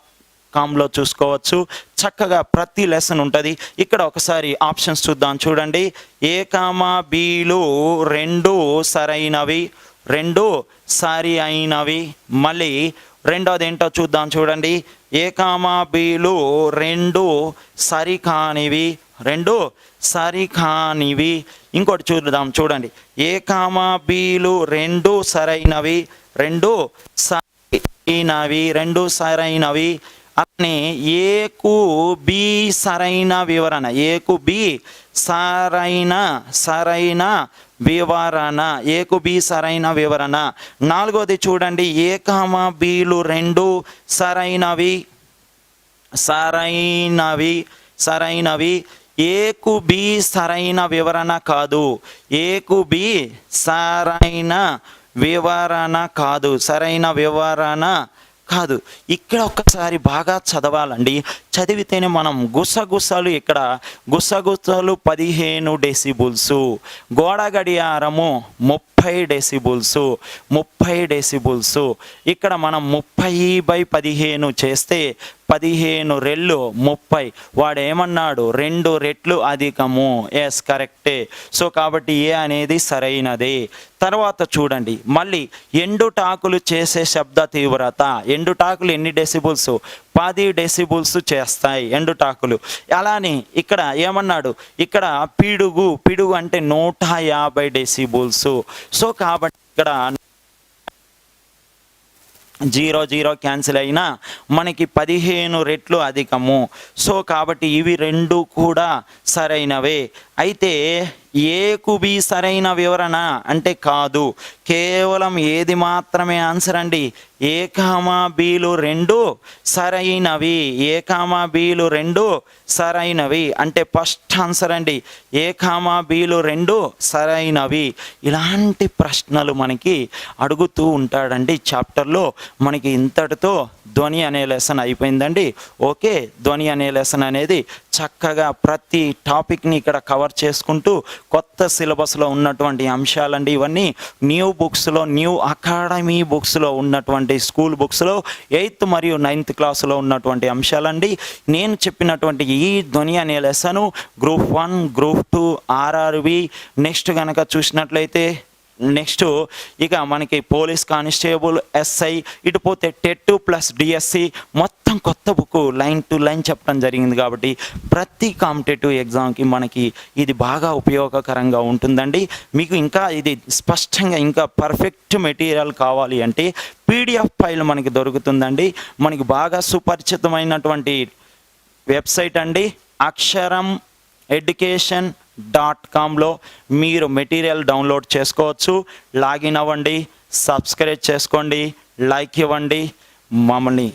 చూసుకోవచ్చు. చక్కగా ప్రతి లెసన్ ఉంటుంది. ఇక్కడ ఒకసారి ఆప్షన్స్ చూద్దాం చూడండి. A, Bలు 2 సరి అయినవి. మళ్ళీ రెండోది ఏంటో చూద్దాం చూడండి. A, Bలు 2 సరికానివి. ఇంకోటి చూద్దాం చూడండి. A, Bలు 2 సరైనవి, 2 సరైనవి అని ఏకు బి సరైన వివరణ, సరైన వివరణ. నాలుగోది చూడండి. A, Bలు 2 సరైనవి. ఏకు బి సరైన వివరణ కాదు. సరైన వివరణ కాదు. ఇక్కడ ఒక్కసారి బాగా చదవాలండి. చదివితేనే మనం గుసగుసలు 15 డెసిబుల్స్, గోడ గడియారము 30 డెసిబుల్స్. ఇక్కడ మనం 30/15 చేస్తే 15 రెళ్ళు 30. వాడు ఏమన్నాడు? 2 రెట్లు అధికము. ఎస్, కరెక్టే. సో కాబట్టి ఏ అనేది సరైనదే. తర్వాత చూడండి, మళ్ళీ ఎండుటాకులు చేసే శబ్ద తీవ్రత. ఎండుటాకులు ఎన్ని డెసిబుల్స్? 10 డెసిబుల్స్ చేస్తాయి ఎండుటాకులు. అలానే ఇక్కడ ఏమన్నాడు? ఇక్కడ పిడుగు అంటే 150 డెసిబుల్స్. సో కాబట్టి ఇక్కడ 0 క్యాన్సిల్ అయినా మనకి 15 రెట్లు అధికము. సో కాబట్టి ఇవి 2 కూడా సరైనవే. అయితే ఏ కు బి సరైన వివరణ అంటే కాదు, కేవలం ఏది మాత్రమే ఆన్సర్ అండి. ఏ కామా బీలు రెండు సరైనవి, ఏ కామా బీలు రెండు సరైనవి అంటే ఫస్ట్ ఆన్సర్ అండి. ఏ కామా బీలు రెండు సరైనవి. ఇలాంటి ప్రశ్నలు మనకి అడుగుతూ ఉంటాడండి చాప్టర్లో. మనకి ఇంతటితో ధ్వని అనే లెసన్ అయిపోయిందండి. ఓకే, ధ్వని అనే లెసన్ అనేది చక్కగా ప్రతి టాపిక్ని ఇక్కడ కవర్ చేసుకుంటూ కొత్త సిలబస్లో ఉన్నటువంటి అంశాలండి ఇవన్నీ. న్యూ బుక్స్లో, న్యూ అకాడమీ బుక్స్లో ఉన్నటువంటి స్కూల్ బుక్స్లో 8th మరియు 9th క్లాసులో ఉన్నటువంటి అంశాలండి. నేను చెప్పినటువంటి ఈ ధ్వని అనే lesson group 1, group 2, RRB, next కనుక చూసినట్లయితే నెక్స్ట్ ఇక మనకి పోలీస్ కానిస్టేబుల్, ఎస్ఐ, ఇటు పోతే టెట్ ప్లస్ డిఎస్సి మొత్తం కొత్త బుక్ లైన్ టు లైన్ చెప్పడం జరిగింది. కాబట్టి ప్రతి కాంపిటేటివ్ ఎగ్జామ్కి మనకి ఇది బాగా ఉపయోగకరంగా ఉంటుందండి. మీకు ఇంకా ఇది స్పష్టంగా ఇంకా పర్ఫెక్ట్ మెటీరియల్ కావాలి అంటే పీడిఎఫ్ ఫైల్ మనకి దొరుకుతుందండి. మనకి బాగా సుపరిచితమైనటువంటి వెబ్సైట్ అండి అక్షరం education.comలో మీరు మెటీరియల్ డౌన్లోడ్ చేసుకోవచ్చు. లాగిన్ అవ్వండి, సబ్స్క్రైబ్ చేసుకోండి, లైక్ ఇవ్వండి, మమ్మల్ని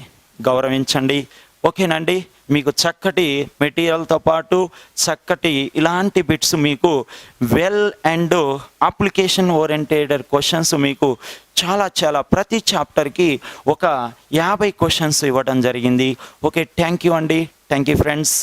గౌరవించండి. ఓకేనండి, మీకు చక్కటి మెటీరియల్తో పాటు చక్కటి ఇలాంటి బిట్స్ మీకు well and application oriented questions మీకు చాలా ప్రతి చాప్టర్కి ఒక 50 క్వశ్చన్స్ ఇవ్వడం జరిగింది. ఓకే, థ్యాంక్ యూ అండి. Thank you friends.